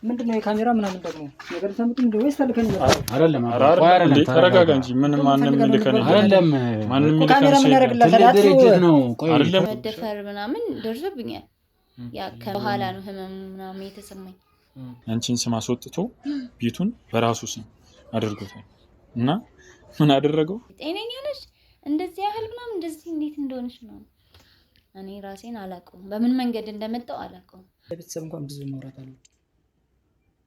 ምንድነው የካሜራ ምናምን ደግሞ ነገር ሰምቱ እንደ ወይስ ተልከን ነው? አይደለም ተረጋጋ እንጂ ምን ማንንም ልከን አይደለም ማንንም ካሜራ ምን ያደርግላታል? ድርጅት ነው። ቆይ አይደለም መደፈር ምናምን ደርሶብኛል። ያ ከኋላ ነው ህመም ምናምን የተሰማኝ። አንቺን ስም አስወጥቶ ቤቱን በራሱ ስም አድርጎታል እና ምን አደረገው? ጤነኛ ነሽ እንደዚህ ያህል ምናምን እንደዚህ እንዴት እንደሆነሽ ነው እኔ ራሴን አላውቀውም። በምን መንገድ እንደመጣው አላውቀውም። ቤተሰብ እንኳን ብዙ መውራት አለ።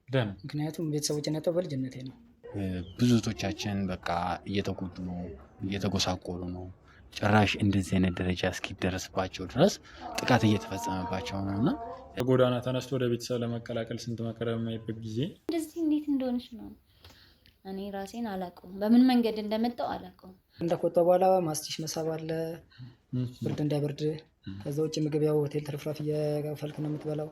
ደም ምክንያቱም ቤተሰቦቼን ያጣው በልጅነቴ ነው። ብዙ ቶቻችን በቃ እየተጎዱ ነው፣ እየተጎሳቆሉ ነው። ጭራሽ እንደዚህ አይነት ደረጃ እስኪደርስባቸው ድረስ ጥቃት እየተፈጸመባቸው ነውና ጎዳና ተነስቶ ወደ ቤተሰብ ለመቀላቀል ስንት መከራ የማይበት ጊዜ እንደዚህ እንዴት እንደሆነሽ ነው እኔ ራሴን አላውቀውም። በምን መንገድ እንደመጣው አላውቀውም። እንደቆጣ በኋላ ማስቲሽ መሳብ አለ ብርድ እንዳይበርድ። ከዛ ውጭ ምግብ ያው ሆቴል ተርፍራፍ እየፈልክ ነው የምትበላው።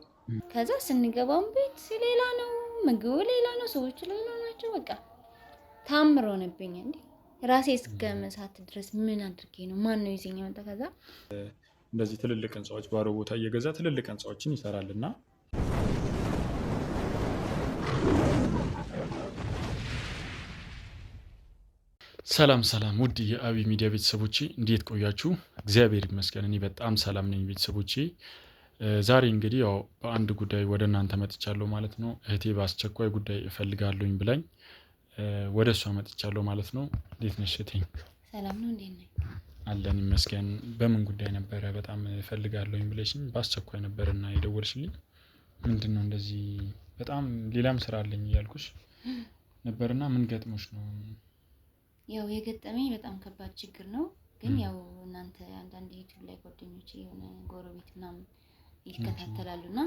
ከዛ ስንገባው ቤት ሌላ ነው፣ ምግቡ ሌላ ነው፣ ሰዎች ሌላ ናቸው። በቃ ታምሮ ሆነብኝ እንዴ ራሴ እስከ መሳት ድረስ ምን አድርጌ ነው ማን ነው ይዘኛ መጣ። ከዛ እንደዚህ ትልልቅ ህንጻዎች ባሮ ቦታ እየገዛ ትልልቅ ህንጻዎችን ይሰራልና ሰላም ውድ የአቢ ሚዲያ ቤተሰቦቼ እንዴት ቆያችሁ? እግዚአብሔር ይመስገን እኔ በጣም ሰላም ነኝ ቤተሰቦቼ። ዛሬ እንግዲህ ያው በአንድ ጉዳይ ወደ እናንተ መጥቻለሁ ማለት ነው። እህቴ በአስቸኳይ ጉዳይ እፈልጋለሁኝ ብላኝ ወደ እሷ መጥቻለሁ ማለት ነው። እንዴት ነሽ እህቴ? ሰላም ነው እንዴት ነኝ? አለን ይመስገን። በምን ጉዳይ ነበረ በጣም እፈልጋለሁኝ ብለሽኝ በአስቸኳይ ነበርና የደወልሽልኝ? ምንድነው እንደዚህ በጣም ሌላም ስራ አለኝ እያልኩሽ ነበርና ምን ገጥሞሽ ነው? ያው የገጠመኝ በጣም ከባድ ችግር ነው። ግን ያው እናንተ አንዳንድ ዩቲዩብ ላይ ጓደኞቼ የሆነ ጎረቤት ምናምን ይከታተላሉና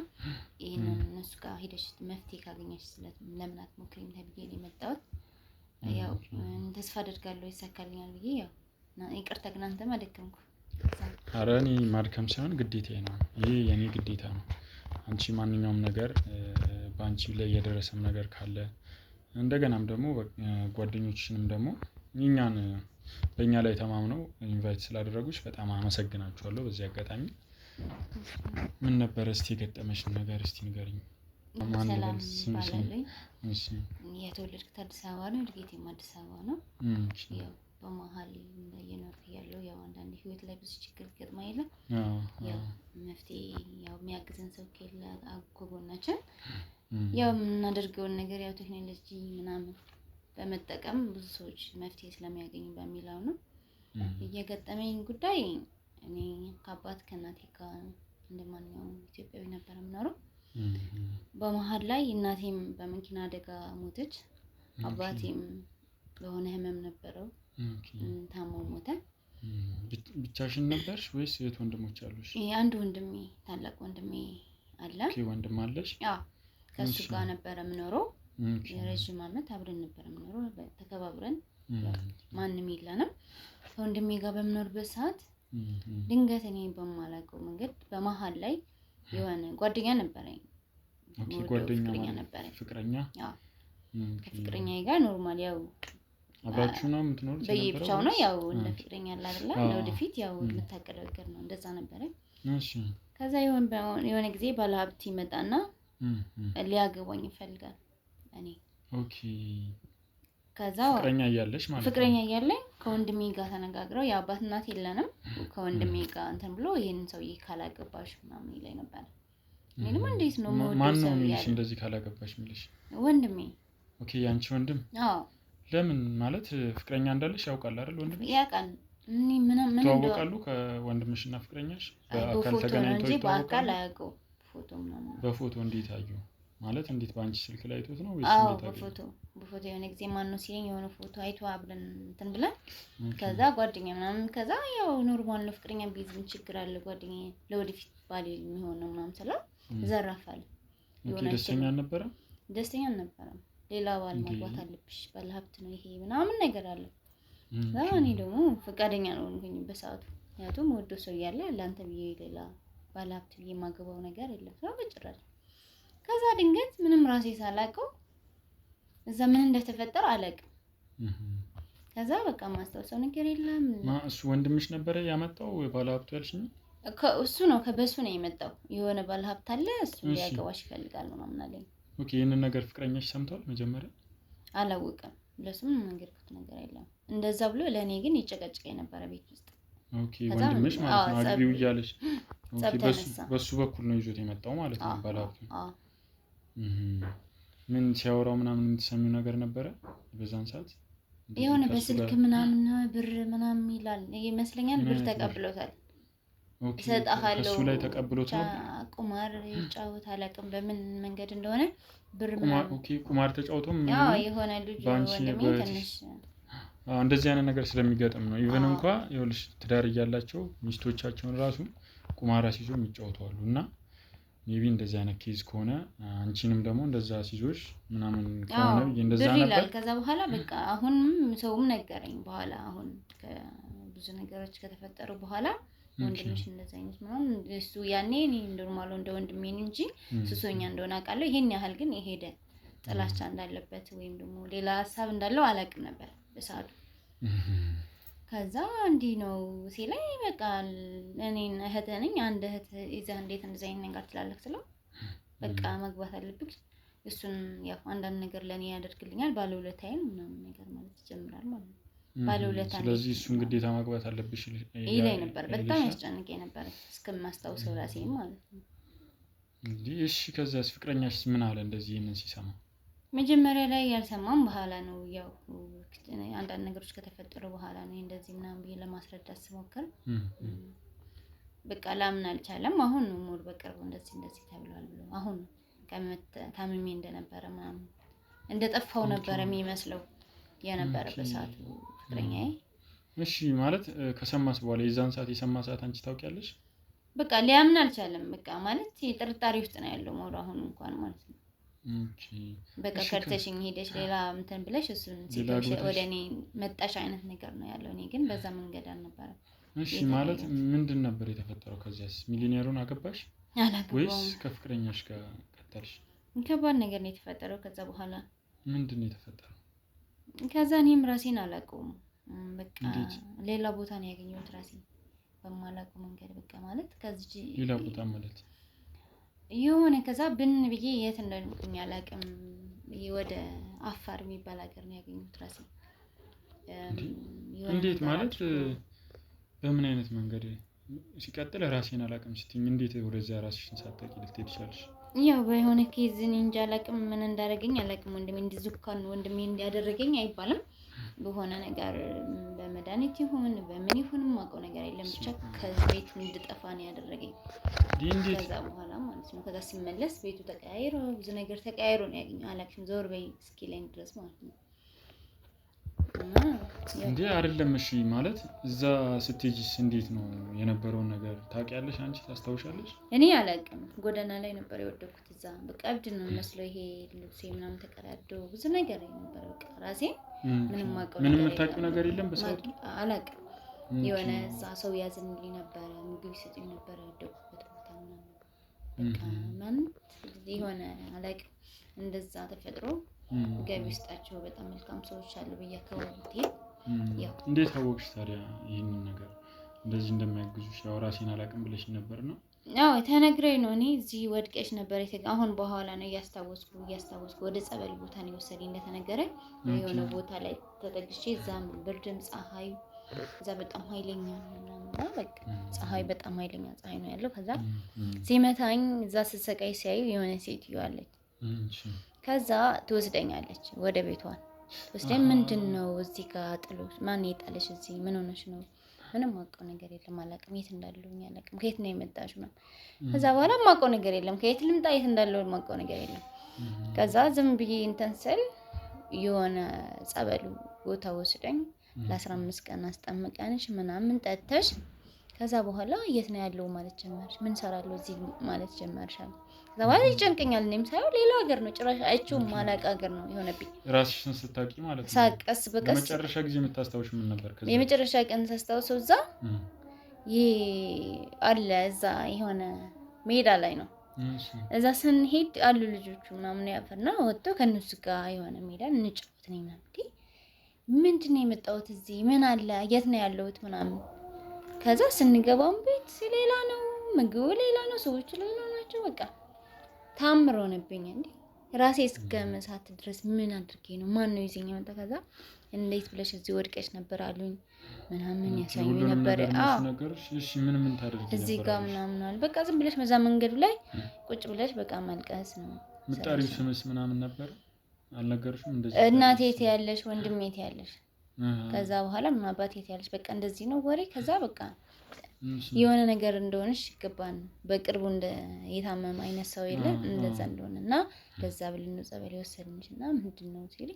ይሄንን እነሱ ጋር ሄደሽ መፍትሄ ካገኘሽ ለምን አትሞክሪም ተብዬ ነው የመጣሁት። ያው ተስፋ አደርጋለሁ ይሳካልኛል ብዬ ያው ይቅርታ ግን አንተም አደከምኩ። ኧረ እኔ ማድከም ሳይሆን ግዴታዬ ነው። ይሄ የኔ ግዴታ ነው። አንቺ ማንኛውም ነገር በአንቺ ላይ የደረሰም ነገር ካለ እንደገናም ደግሞ ጓደኞችሽንም ደግሞ እኛን በእኛ ላይ ተማምነው ኢንቫይት ስላደረጉሽ በጣም አመሰግናችኋለሁ። በዚህ አጋጣሚ ምን ነበር እስቲ የገጠመሽ ነገር እስቲ ንገሪኝ። ሰላም ይባላል። እሺ የተወለድኩት አዲስ አበባ ነው። እድገቴም አዲስ አበባ ነው። ያው በመሀል እየኖርኩ ያለው ያው አንዳንድ ህይወት ላይ ብዙ ችግር ገጥማ የለ ያው መፍትሄ ያው የሚያግዘን ሰው ከሌለ አጎጎናችን ያው የምናደርገውን ነገር ያው ቴክኖሎጂ ምናምን በመጠቀም ብዙ ሰዎች መፍትሄ ስለሚያገኙ በሚለው ነው የገጠመኝ ጉዳይ። እኔ ከአባት ከእናቴ ጋር እንደማንኛውም ኢትዮጵያዊ ነበር የምኖረው። በመሀል ላይ እናቴም በመኪና አደጋ ሞተች። አባቴም በሆነ ህመም ነበረው ታሞ ሞተ። ብቻሽን ነበርሽ ወይስ የት ወንድሞች አሉሽ? አንድ ወንድሜ ታላቅ ወንድሜ አለ። ኦኬ ወንድም አለሽ? አዎ ከሱ ጋር ነበር የምኖረው። የረጅም ዓመት አብረን ነበር የምኖረው ተከባብረን። ማንም የለንም። ከወንድሜ ጋር በምኖርበት ሰዓት ድንገት እኔ በማላውቀው መንገድ በመሀል ላይ የሆነ ጓደኛ ነበረኝ። ኦኬ ጓደኛ ነበረኝ። ፍቅረኛ? አዎ ከፍቅረኛዬ ጋር ኖርማል ያው አብራችሁ ነው የምትኖሩት? በየብቻው ነው ያው እንደ ፍቅረኛ አለ አይደል? ለወደፊት ያው የምታቀደው ነገር ነው እንደዛ ነበረ። እሺ ከዛ የሆነ ጊዜ ባለሀብት ይመጣና ሊያገባኝ ይፈልጋል። እኔ ኦኬ ከዛ ፍቅረኛ እያለሽ ማለት ነው? ፍቅረኛ እያለኝ ከወንድሜ ጋር ተነጋግረው የአባት እናት የለንም። ከወንድሜ ጋር እንትን ብሎ ይሄንን ሰውዬ ካላገባሽ ምናምን ይለኝ ነበር። እኔ ደግሞ እንዴት ነው ማን ነው የሚልሽ እንደዚህ ካላገባሽ የሚልሽ? ወንድሜ። ኦኬ ያንቺ ወንድም? አዎ ለምን ማለት ፍቅረኛ እንዳለሽ ያውቃል አይደል? ወንድም ያውቃል። እኔ ምን ተዋወቃሉ ከወንድምሽና ፍቅረኛሽ? በአካል ተገናኝተው ይተዋወቃሉ? በአካል አያውቀው ፎቶ ምናምን። በፎቶ እንዴት አዩ? ማለት እንዴት በአንቺ ስልክ ላይ አይቶት ነው ወይስ እንዴት አዩ? በፎቶ የሆነ ጊዜ ማን ነው ሲለኝ የሆነ ፎቶ አይቶ አብረን እንትን ብለን ከዛ ጓደኛ ምናምን ከዛ ያው ኖርማል ነው ፍቅረኛ ቢዝ ምን ችግር አለ ጓደኛ ለወደፊት ባል የሚሆን ነው ምናምን ስለው ዘራፋል። ኦኬ ደስተኛ አልነበረም? ደስተኛ አልነበረም። ሌላ ባል ማግባት አለብሽ ባለሀብት ነው ይሄ ምናምን ነገር አለ። እኔ ደግሞ ፈቃደኛ ነው እንግኝ በሰዓቱ ምክንያቱም ወዶ ሰው ያለ ላንተ ብዬ ሌላ ባለሀብት ብዬ ማገባው ነገር የለም ነው በጭራሽ። ከዛ ድንገት ምንም ራሴ ሳላውቀው እዛ ምን እንደተፈጠረ አላውቅም። ከዛ በቃ ማስታወሰው ነገር የለም። እሱ ወንድምሽ ነበር ያመጣው ባለሀብቱ ያልሽኝ? እሱ ነው ከበሱ ነው የመጣው። የሆነ ባለሀብት አለ እሱ ሊያገባሽ ይፈልጋል ምናምን አለኝ። ኦኬ ይሄንን ነገር ፍቅረኛሽ ሰምቷል መጀመሪያ? አላወቀም። ለሱም መንገርኩት ነገር የለም እንደዛ ብሎ ለኔ ግን ይጨቀጨቀኝ ነበር ቤት ውስጥ። ኦኬ ወንድምሽ ማለት ነው አግቢው እያለሽ። ኦኬ በሱ በኩል ነው ይዞት የመጣው ማለት ነው ባላቱ። ምን ሲያወራው ምናምን የምትሰሚው ነገር ነበረ በዛን ሰዓት? የሆነ በስልክ ምናምን ብር ምናምን ይላል ይመስለኛል። ብር ተቀብሎታል። ኦኬ ሰጣሃለው እሱ ላይ ተቀብሎት ነው ቁማር ይጫወታል። አላውቅም በምን መንገድ እንደሆነ ብር ቁማር። ኦኬ ቁማር ተጫውቶም የሆነ ልጅ ወንድሜ ትንሽ እንደዚህ አይነት ነገር ስለሚገጥም ነው። ኢቨን እንኳን ይኸውልሽ ትዳር እያላቸው ሚስቶቻቸውን ራሱ ቁማር አስይዞ የሚጫወተዋሉ እና ሜቢ እንደዚህ አይነት ኬዝ ከሆነ አንቺንም ደግሞ እንደዛ ሲዞሽ ምናምን ከሆነ እንደዛ ነበር። ከዛ በኋላ በቃ አሁንም ሰውም ነገረኝ በኋላ አሁን ብዙ ነገሮች ከተፈጠሩ በኋላ ወንድምሽ እንደዛ አይነት ምናምን እሱ ያኔ እኔ ኖርማል እንደ ወንድሜ እንጂ ሱሰኛ እንደሆነ አውቃለሁ። ይሄን ያህል ግን የሄደ ጥላቻ እንዳለበት ወይም ደግሞ ሌላ ሀሳብ እንዳለው አላውቅም ነበር በሰዓቱ። ከዛ እንዲህ ነው ሲለኝ በቃ እኔን እህትህ ነኝ አንድ እህት ይዘህ እንዴት እንደዚህ አይነት ነገር ትላለህ ስለው በቃ መግባት አለብኝ እሱን ያው አንዳንድ ነገር ለኔ ያደርግልኛል ባለውለታዬን ምናምን ነገር ማለት ይጀምራል ማለት ነው። ባለውለታ ስለዚህ እሱን ግዴታ ማግባት አለብሽ ይለኝ ነበር። በጣም ያስጨንቀኝ ነበር እስከማስታውሰው ራሴን ማለት ነው። እንዴ እሺ ከዛስ ፍቅረኛሽ ምን አለ እንደዚህ ይሄንን ሲሰማ? መጀመሪያ ላይ ያልሰማም በኋላ ነው ያው አንዳንድ ነገሮች ከተፈጠሩ በኋላ ነው እንደዚህ ምናምን ብዬ ለማስረዳት ስሞክር በቃ ላምን አልቻለም። አሁን ነው ሞር በቅርቡ እንደዚህ ተብሏል ብሎ አሁን ታምሜ እንደነበረ ምናምን እንደጠፋው ነበር የሚመስለው የነበረ በሰዓቱ ፍቅረኛዬ። እሺ ማለት ከሰማስ በኋላ የዛን ሰዓት የሰማ ሰዓት አንቺ ታውቂያለሽ? በቃ ሊያምን አልቻለም። በቃ ማለት ጥርጣሬ ውስጥ ነው ያለው ሞር አሁን እንኳን ማለት ነው። ኦኬ በቃ ከርተሽኝ ሄደሽ ሌላ እንትን ብለሽ እሱን ሲልሽ ወደኔ መጣሽ አይነት ነገር ነው ያለው። እኔ ግን በዛ መንገድ አልነበረም። እሺ ማለት ምንድን ነበር የተፈጠረው? ከዚያስ ሚሊዮነሩን አገባሽ ወይስ ከፍቅረኛሽ ጋር ቀጠልሽ? ከባድ ነገር ነው የተፈጠረው። ከዛ በኋላ ምንድን ነው የተፈጠረው? ከዛ እኔም ራሴን አላውቀውም። በቃ ሌላ ቦታ ነው ያገኘሁት ራሴን በማላውቀው መንገድ በቃ ማለት ከዚህ ሌላ ቦታ ማለት የሆነ ከዛ ብን ብዬ የት እንደሆንኩኝ አላውቅም። ወደ አፋር የሚባል ሀገር ነው ያገኘሁት ራሴን። እንዴት ማለት በምን አይነት መንገድ? ሲቀጥል ራሴን አላውቅም ስትይኝ እንዴት ወደዛ ራስሽን ሳታውቂ ልትሄድ ይችላልሽ? ያው በሆነ ኬዝ እንጃ አላውቅም ምን እንዳደረገኝ አላውቅም። ወንድሜ እንዲዝካን ወንድሜ እንዲያደረገኝ አይባልም። በሆነ ነገር በመድኃኒት ይሁን በምን ይሁን ማውቀው ነገር የለም። ብቻ ከቤት እንድጠፋ ነው ያደረገኝ። ከዛ በኋላ ማለት ነው ከዛ ሲመለስ ቤቱ ተቀያይሮ ብዙ ነገር ተቀያይሮ ነው ያገኘው። አላውቅም ዞር በይ እስኪለኝ ድረስ ማለት ነው። እንዴ አይደለም እሺ ማለት እዛ ስትሄጂስ እንዴት ነው የነበረውን ነገር ታውቂያለሽ? አንቺ ታስታውሻለሽ? እኔ አላውቅም። ጎዳና ላይ ነበር የወደኩት። እዛ በቃ እብድ ነው መስሎ ይሄ ልብሴ ምናምን ተቀዳዶ ብዙ ነገር ነበር። በቃ ራሴ ምንም የምታውቂው ነገር የለም በሰዓቱ? አላውቅም። የሆነ እዛ ሰው ያዝንልኝ ነበር፣ ምግብ ይሰጡኝ ነበር የወደኩበት ቦታ ምናምን በቃ ማለት የሆነ አላውቅም እንደዛ ተፈጥሮ ገቢ ውስጣቸው በጣም መልካም ሰዎች አሉ በየአካባቢው። ያው እንዴት አወቅሽ ታዲያ ይሄንን ነገር እንደዚህ እንደማያግዙሽ? ያው ራሴን አላውቅም ብለሽ ነበር ነው? አዎ ተነግረኝ ነው። እኔ እዚህ ወድቀሽ ነበር አሁን በኋላ ነው እያስታወስኩ ወደ ጸበል ቦታ ነው የወሰደኝ እንደተነገረኝ። የሆነ ቦታ ላይ ተጠግቼ እዛም ብርድም ፀሐይ እዛ በጣም ኃይለኛ ነው በቃ ፀሐይ በጣም ኃይለኛ ፀሐይ ነው ያለው። ከዛ ሲመታኝ እዛ ስሰቃይ ሲያዩ የሆነ ሴትዮ አለች። ከዛ ትወስደኛለች ወደ ቤቷን ወስደኝ ምንድነው እዚህ ጋር ጥሎሽ ማን የጣለሽ እዚህ ምን ሆነሽ ነው? ምንም ማውቀው ነገር የለም አላውቅም የት እንዳለሁኝ አላውቅም ከየት ነው የመጣሽው ነው። ከዛ በኋላ ማውቀው ነገር የለም ከየት ልምጣ የት እንዳለሁ ማውቀው ነገር የለም። ከዛ ዝም ብዬ እንትን ስል የሆነ ጸበሉ ቦታ ወስደኝ ለ15 ቀን አስጠምቀንሽ ምናምን ጠጥተሽ ከዛ በኋላ የት ነው ያለው ማለት ጀመርሽ። ምን ሰራለሁ እዚህ ማለት ጀመርሻል። ከዛ በኋላ ይጨንቀኛል። እኔም ሳይሆን ሌላ ሀገር ነው ጭራሽ አይቼውም ማላውቅ ሀገር ነው የሆነብኝ። ራስሽን ስታውቂ ማለት ነው? ሳቀስ በቀስ የመጨረሻ ጊዜ የምታስታውሽ ምን ነበር? ከዛ የመጨረሻ ቀን ሳስታውሰው እዛ ይሄ አለ እዛ የሆነ ሜዳ ላይ ነው። እዛ ስንሄድ አሉ ልጆቹ ምናምን ያፈርና ወጥተው ከነሱ ጋር የሆነ ሜዳ እንጫወት ነኝ ምናምን። ምንድን ነው የመጣሁት እዚህ ምን አለ የት ነው ያለሁት ምናምን። ከዛ ስንገባም ቤት ሌላ ነው፣ ምግቡ ሌላ ነው፣ ሰዎቹ ሌላ ናቸው። በቃ ታምር ሆነብኝ እንዴ ራሴ እስከ መሳት ድረስ ምን አድርጌ ነው ማን ነው ይዘኝ መጣ ከዛ እንዴት ብለሽ እዚህ ወድቀሽ ነበር አሉኝ ምናምን ያሳዩኝ ነበር። አዎ እሺ ምን ታደርጊ ነበር እዚህ ጋር ምናምን አለ በቃ ዝም ብለሽ መዛ መንገዱ ላይ ቁጭ ብለሽ በቃ መልቀስ ነው። ምጣሪው ስምስ ምናምን ነበር አልነገርሽም? እንደዚህ እናቴ የት ያለሽ ወንድሜ የት ያለሽ ከዛ በኋላ ምን አባቴ የት ያለሽ በቃ እንደዚህ ነው ወሬ። ከዛ በቃ የሆነ ነገር እንደሆነሽ ይገባን በቅርቡ እንደ የታመመ አይነት ሰው የለም እንደዛ እንደሆነና ለዛ ብለን ነው ጸበል የወሰድንሽና ምንድነው ሲል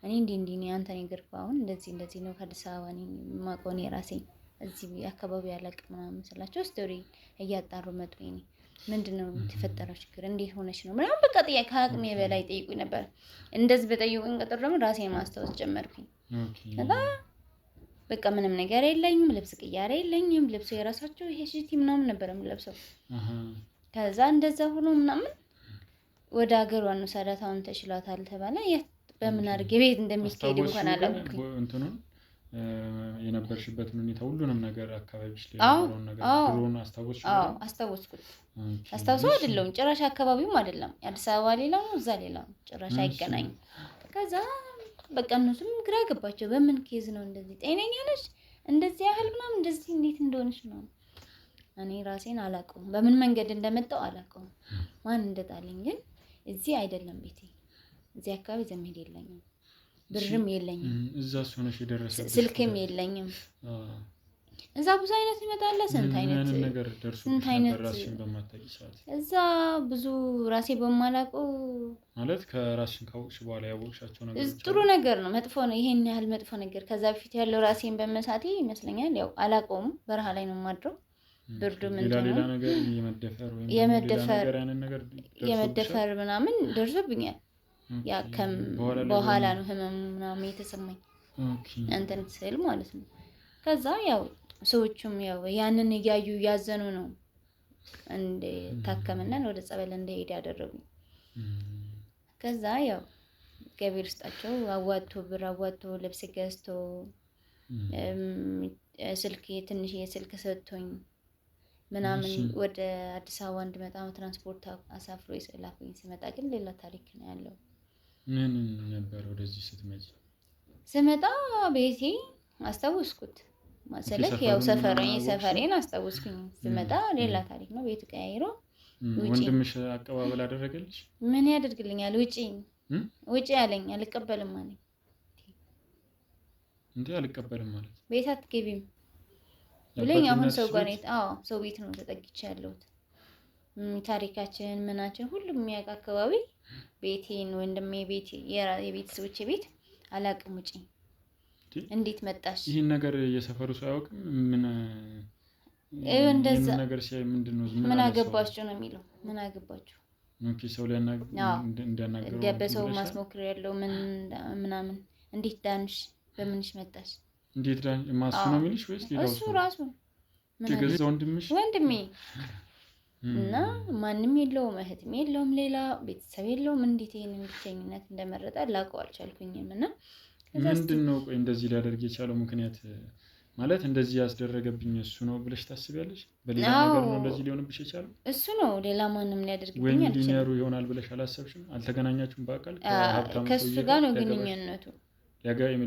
እኔ እንዲህ ነው አንተ ነገር አሁን እንደዚህ ነው ከአዲስ አበባ ነኝ ማቆኔ ራሴ እዚህ አካባቢ ያለቅ ምናምን ስላቸው ስቶሪ እያጣሩ መጡ። እኔ ምንድነው የተፈጠረው ችግር እንዴት ሆነሽ ነው ምናምን በቃ ጥያቄ ከአቅሜ በላይ ጠይቁኝ ነበር። እንደዚህ በጠይቁኝ ቁጥር ደግሞ ራሴን ማስታወስ ጀመርኩኝ። ከዛ በቃ ምንም ነገር የለኝም ልብስ ቅያሬ የለኝም ልብሱ የራሳቸው ይሄ ሽቲ ምናምን ነበር የምለብሰው። ከዛ እንደዛ ሆኖ ምናምን ወደ ሀገሯ ነው ሰዳታውን ተሽሏታል ተባለ። በምን አድርጌ ቤት እንደሚስኬድ እንኳን አላውቅም። እንትኑን የነበርሽበትን ሁኔታ ሁሉንም ነገር አካባቢሽ ላይ የነበረውን ነገር ድሮን አስታወስሽ? አዎ አስታወስኩት። አስታውሰው አይደለም ጭራሽ አካባቢውም አይደለም አዲስ አበባ ሌላ ነው እዛ ሌላ ነው ጭራሽ አይገናኝም። ከዛ በቃ እነሱም ግራ ገባቸው። በምን ኬዝ ነው እንደዚህ ጤነኛ ነሽ እንደዚህ ያህል ምናምን እንደዚህ እንዴት እንደሆነሽ ነው? እኔ ራሴን አላውቀውም በምን መንገድ እንደመጣው አላውቀውም ማን እንደጣለኝ። ግን እዚህ አይደለም ቤቴ እዚህ አካባቢ ዘመድ የለኝም ብርም የለኝም እዛ ሆነሽ የደረሰሽ ስልክም የለኝም። እዛ ብዙ አይነት ይመጣል ስንት አይነት ነገር ደርሶሽ ነበር ራስሽን በማታውቂ ሰዓት? እዛ ብዙ ራሴ በማላውቀው ማለት ከራስሽን ካወቅሽ በኋላ ያወቅሻቸው ነገር ጥሩ ነገር ነው መጥፎ ነው ይሄን ያህል መጥፎ ነገር ከዛ በፊት ያለው ራሴን በመሳቴ ይመስለኛል። ያው አላውቀውም በረሃ ላይ ነው የማድረው ብርዱ ምን ነው ሌላ ነገር የመደፈር ምናምን ደርሶብኛል። ያ በኋላ ነው ህመም ምናምን የተሰማኝ እንትን ስል ማለት ነው። ከዛ ያው ሰዎቹም ያው ያንን እያዩ ያዘኑ ነው እንደ ታከመናል ወደ ጸበል እንደሄድ ያደረጉኝ። ከዛ ያው ገቢር ውስጣቸው ብር አዋጥቶ ልብስ ገዝቶ ስልክ ትንሽ የስልክ ሰጥቶኝ ምናምን ወደ አዲስ አበባ እንድመጣ ትራንስፖርት አሳፍሮ ይሰላፈኝ። ሲመጣ ግን ሌላ ታሪክ ነው ያለው። ምን ነበር ወደዚህ ስመጣ ቤቴ አስታወስኩት ማሰለክ ያው ሰፈሬን አስታወስኩኝ። ስመጣ ሌላ ታሪክ ነው። ቤት ቀያይሮ ወንድምሽ አቀባበል አደረገልሽ? ምን ያደርግልኛል? ውጪ ያለኝ አልቀበልም አለኝ። እንዴ አልቀበልም ማለት ቤት አትገቢም ብለኝ አሁን ሰው ጋር ሰው ቤት ነው ተጠግቼ ያለሁት። ታሪካችን ምናችን ሁሉም የሚያውቅ አካባቢ ቤቴን ወንድሜ ቤት የቤተሰቦቼ ቤት አላቅም። ውጪ እንዴት መጣሽ? ይሄን ነገር የሰፈሩ ሰው አያውቅም? እንደዛ ነገር ሲያይ ምንድነው ምን አገባችሁ ነው የሚለው? ምን አገባችሁ? ሰው እንዲያናገረው ደበሰው ማስሞክር ያለው ምናምን እንዴት ዳንሽ? በምንሽ መጣሽ? እንዴት ዳን ማሱ ነው የሚልሽ ወይስ ሌላው? እሱ ራሱ ወንድሜ እና ማንም የለውም እህትም የለውም ሌላ ቤተሰብ የለውም። እንዴት ይሄንን ብቸኝነት እንደመረጠ ላውቀው አልቻልኩኝም። እና ምንድነው ቆይ እንደዚህ ሊያደርግ የቻለው ምክንያት ማለት እንደዚህ ያስደረገብኝ እሱ ነው ብለሽ ታስቢያለሽ? በሌላ ነገር ነው እንደዚህ ሊሆንብሽ የቻለው? እሱ ነው ሌላ ማንም ሊያደርግብኝ ወይ ሊኒየሩ ይሆናል ብለሽ አላሰብሽም? አልተገናኛችሁም በአካል? ከሱ ጋር ነው ግንኙነቱ።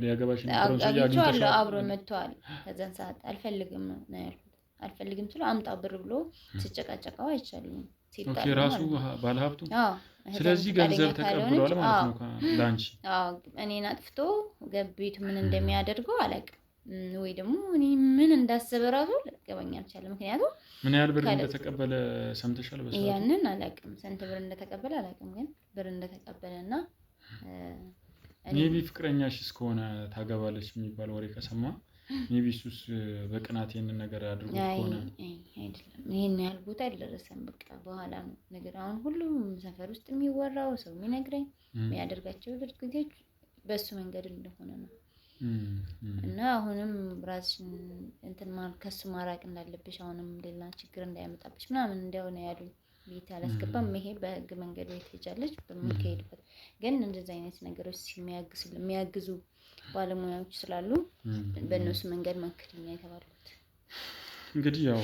ያገባሽ ነው አግኝተሻል? አብሮ መጥቷል። ከዛን ሰዓት አልፈልግም ነው ያልኩት። አልፈልግም ስለ አምጣ ብር ብሎ ሲጨቃጨቀው አይቻልም። ኦኬ ራሱ ባለሀብቱ ስለዚህ ገንዘብ ተቀብሏል ማለት ነው ላንቺ? እኔን አጥፍቶ ቤቱ ምን እንደሚያደርገው አላውቅም። ወይ ደግሞ እኔ ምን እንዳሰበ ራሱ ሊገባኝ አልቻለም። ምክንያቱም ምን ያህል ብር እንደተቀበለ ሰምተሻል? በሰዓቱ ያንን አላውቅም፣ ስንት ብር እንደተቀበለ አላውቅም። ግን ብር እንደተቀበለና ሜቢ ፍቅረኛሽ እስከሆነ ታገባለች የሚባል ወሬ ከሰማ ሜቢ እሱስ በቅናት ይሄንን ነገር አድርጎ ከሆነ አይደለም። ይሄን ያህል ቦታ አልደረሰም። በቃ በኋላ ነው ነገር አሁን ሁሉም ሰፈር ውስጥ የሚወራው ሰው የሚነግረኝ የሚያደርጋቸው ድርጊቶች በሱ መንገድ እንደሆነ ነው። እና አሁንም ራስሽን እንትን ከሱ ማራቅ እንዳለብሽ አሁንም ሌላ ችግር እንዳያመጣብሽ ምናምን እንደሆነ ያሉኝ። ቤት አላስገባም። ይሄ በህግ መንገድ ቤት ትሄጃለሽ በሚካሄድበት። ግን እንደዚህ አይነት ነገሮች የሚያግዙ ባለሙያዎች ስላሉ በእነሱ መንገድ መክሪኛ የተባሉት። እንግዲህ ያው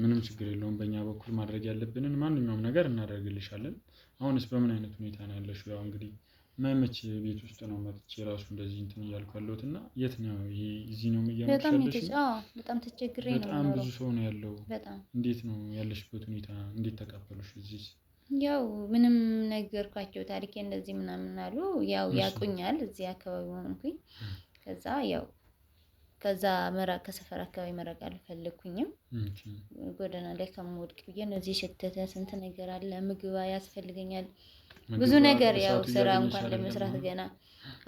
ምንም ችግር የለውም። በእኛ በኩል ማድረግ ያለብንን ማንኛውም ነገር እናደርግልሻለን። አሁንስ በምን አይነት ሁኔታ ነው ያለሽው? ያው እንግዲህ የማይመች ቤት ውስጥ ነው መጥቼ ራሱ እንደዚህ እንትን እያልኩ ያለሁት እና የት ነው ይሄ? እዚህ ነው እያልኩሽ ያለሽው? በጣም ተቸግሬ ነው። በጣም ብዙ ሰው ነው ያለው። እንዴት ነው ያለሽበት ሁኔታ? እንዴት ተቀበሉሽ? እዚህ ያው ምንም ነገርኳቸው ታሪኬ እንደዚህ ምናምን አሉ። ያው ያቁኛል እዚህ አካባቢ ሆንኩኝ። ከዛ መራቅ ከሰፈር አካባቢ መራቅ አልፈለኩኝም። ጎዳና ላይ ከምወድቅ ብዬ እነዚህ ሸተተ ስንት ነገር አለ። ምግብ ያስፈልገኛል ብዙ ነገር። ያው ስራ እንኳን ለመስራት ገና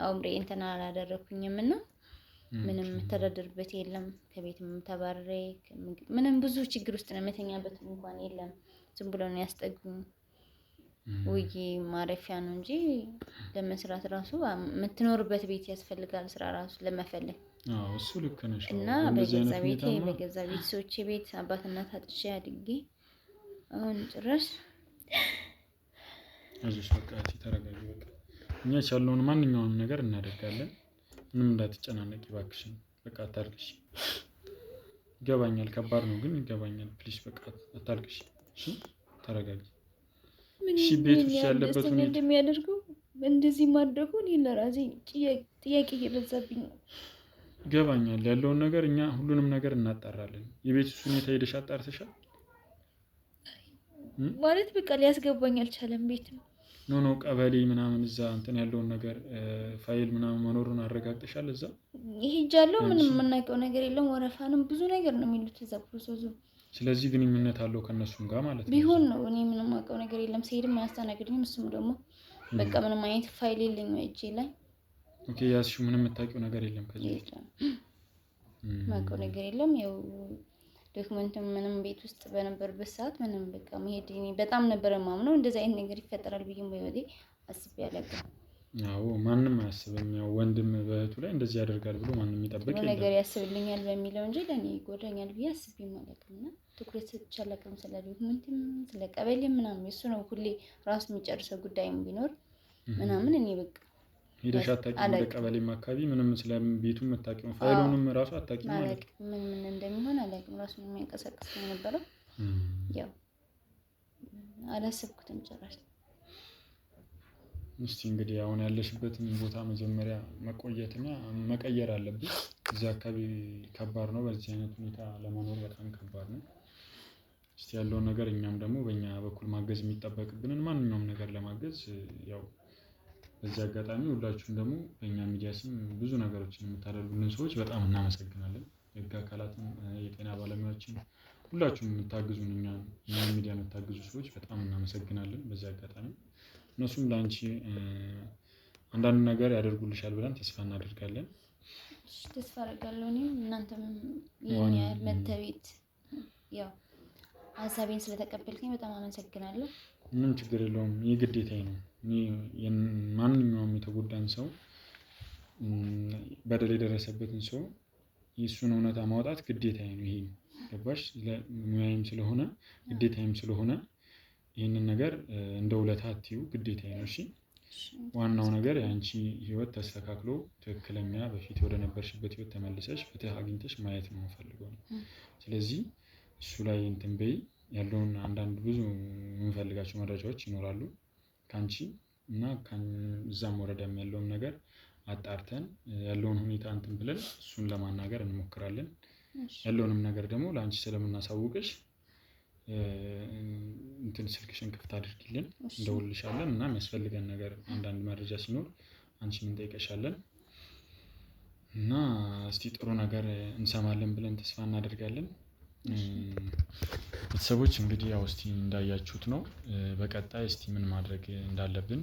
አውምሬ እንትን አላደረኩኝም እና ምንም ተዳደርበት የለም። ከቤትም ተባረሬ ምንም ብዙ ችግር ውስጥ ነው። መተኛበት እንኳን የለም። ዝም ብሎ ነው ያስጠጉኝ። ውይ ማረፊያ ነው እንጂ ለመስራት ራሱ የምትኖርበት ቤት ያስፈልጋል። ስራ ራሱ ለመፈለግ እሱ ልክ ነሽ። እና በገዛ ቤቴ በገዛ ቤተሰቦቼ ቤት አባት እናት አጥቼ አድጌ አሁን ጭራሽ አይዞሽ በቃ ተረጋጊ። በቃ እኛ ያለውን ማንኛውንም ነገር እናደርጋለን። ምንም እንዳትጨናነቂ እባክሽን። በቃ አታልቅሽ። ይገባኛል፣ ከባድ ነው ግን ይገባኛል። ፕሊስ በቃ አታልቅሽ። እሺ ተረጋጊ። እሺ ቤት ውስጥ ያለበት ሁኔታ እንደሚያደርገው እንደዚህ ማድረጉ እኔ ለራሴ ጥያቄ እየበዛብኝ ነው። ይገባኛል። ያለውን ነገር እኛ ሁሉንም ነገር እናጣራለን። የቤት ውስጥ ሁኔታ ሄደሽ አጣርተሻል? ማለት በቃ ሊያስገባኝ አልቻለም። ቤት ኖ ቀበሌ ምናምን እዛ እንትን ያለውን ነገር ፋይል ምናምን መኖሩን አረጋግጠሻል? እዛ ሄጃለሁ። ምንም የምናውቀው ነገር የለም። ወረፋንም ብዙ ነገር ነው የሚሉት እዛ ፕሮሰሱ። ስለዚህ ግንኙነት አለው ከነሱም ጋር ማለት ነው። ቢሆን ነው እኔ ምንም የማውቀው ነገር የለም። ሲሄድም አያስተናግድኝም። እሱም ደግሞ በቃ ምንም አይነት ፋይል የለኝም እጄ ላይ። ኦኬ ያዝሽው ምንም የምታውቂው ነገር የለም ከዚህ የማውቀው ነገር የለም። ያው ዶክመንትም ምንም ቤት ውስጥ በነበርበት ሰዓት ምንም በቃ መሄድ እኔ በጣም ነበር የማምነው። እንደዚህ አይነት ነገር ይፈጠራል ብዬም በህይወቴ አስቤ አላውቅም። አዎ ማንም አያስብም። ያው ወንድም በእህቱ ላይ እንደዚህ ያደርጋል ብሎ ማንም ይጠብቅ የለም። ነገር ያስብልኛል በሚለው እንጂ ለኔ ይጎዳኛል ብዬ አስቤም አላውቅም። እና ትኩረት ሰጥቼ አላውቅም ስለ ዶክመንትም ስለ ቀበሌ ምናምን። እሱ ነው ሁሌ ራሱ የሚጨርሰው ጉዳይም ቢኖር ምናምን። እኔ በቃ ሄደሽ አታውቂም? ወደ ቀበሌም አካባቢ ምንም ስለ ቤቱም አታውቂም? ፋይሉንም ራሱ አታውቂም ማለት ነው? ምን እንደሚሆን አላውቅም። ራሱ ነው የሚያንቀሳቅስ የነበረው። ያው አላሰብኩትም ጭራሽ። እስቲ እንግዲህ አሁን ያለሽበትን ቦታ መጀመሪያ መቆየትና መቀየር አለብሽ። እዚህ አካባቢ ከባድ ነው። በዚህ አይነት ሁኔታ ለመኖር በጣም ከባድ ነው። እስቲ ያለውን ነገር እኛም ደግሞ በእኛ በኩል ማገዝ የሚጠበቅብንን ማንኛውም ነገር ለማገዝ ያው በዚህ አጋጣሚ ሁላችሁም ደግሞ በእኛ ሚዲያ ስም ብዙ ነገሮችን የምታደርጉልን ሰዎች በጣም እናመሰግናለን። የህግ አካላትም የጤና ባለሙያዎችም ሁላችሁም የምታግዙን እኛ ሚዲያ የምታግዙ ሰዎች በጣም እናመሰግናለን። በዚህ አጋጣሚ እነሱም ለአንቺ አንዳንድ ነገር ያደርጉልሻል ብለን ተስፋ እናደርጋለን። ተስፋ አደርጋለሁ። እኔም እናንተም ይሄን ያህል መተቤት ያው ሀሳቤን ስለተቀበልከኝ በጣም አመሰግናለሁ። ምንም ችግር የለውም። ይህ ግዴታዬ ነው። ማንኛውም የተጎዳን ሰው በደል የደረሰበትን ሰው የእሱን እውነታ ማውጣት ግዴታዬ ነው። ይሄ ገባሽ? ሙያዬም ስለሆነ ግዴታዬም ስለሆነ ይህንን ነገር እንደ ውለታ አትዩ፣ ግዴታዬ ነው። እሺ ዋናው ነገር የአንቺ ህይወት ተስተካክሎ ትክክለኛ በፊት ወደ ነበርሽበት ህይወት ተመልሰሽ ፍትህ አግኝተሽ ማየት ነው የምፈልገው ነው። ስለዚህ እሱ ላይ እንትን በይ። ያለውን አንዳንድ ብዙ የምንፈልጋቸው መረጃዎች ይኖራሉ ከአንቺ እና እዛም ወረዳም ያለውን ነገር አጣርተን ያለውን ሁኔታ እንትን ብለን እሱን ለማናገር እንሞክራለን። ያለውንም ነገር ደግሞ ለአንቺ ስለምናሳውቅሽ እንትን ስልክሽን ክፍት አድርጊልን፣ እንደውልሻለን እና የሚያስፈልገን ነገር አንዳንድ መረጃ ሲኖር አንቺን እንጠይቀሻለን እና እስቲ ጥሩ ነገር እንሰማለን ብለን ተስፋ እናደርጋለን። ቤተሰቦች እንግዲህ ያው እስቲ እንዳያችሁት ነው። በቀጣይ እስቲ ምን ማድረግ እንዳለብን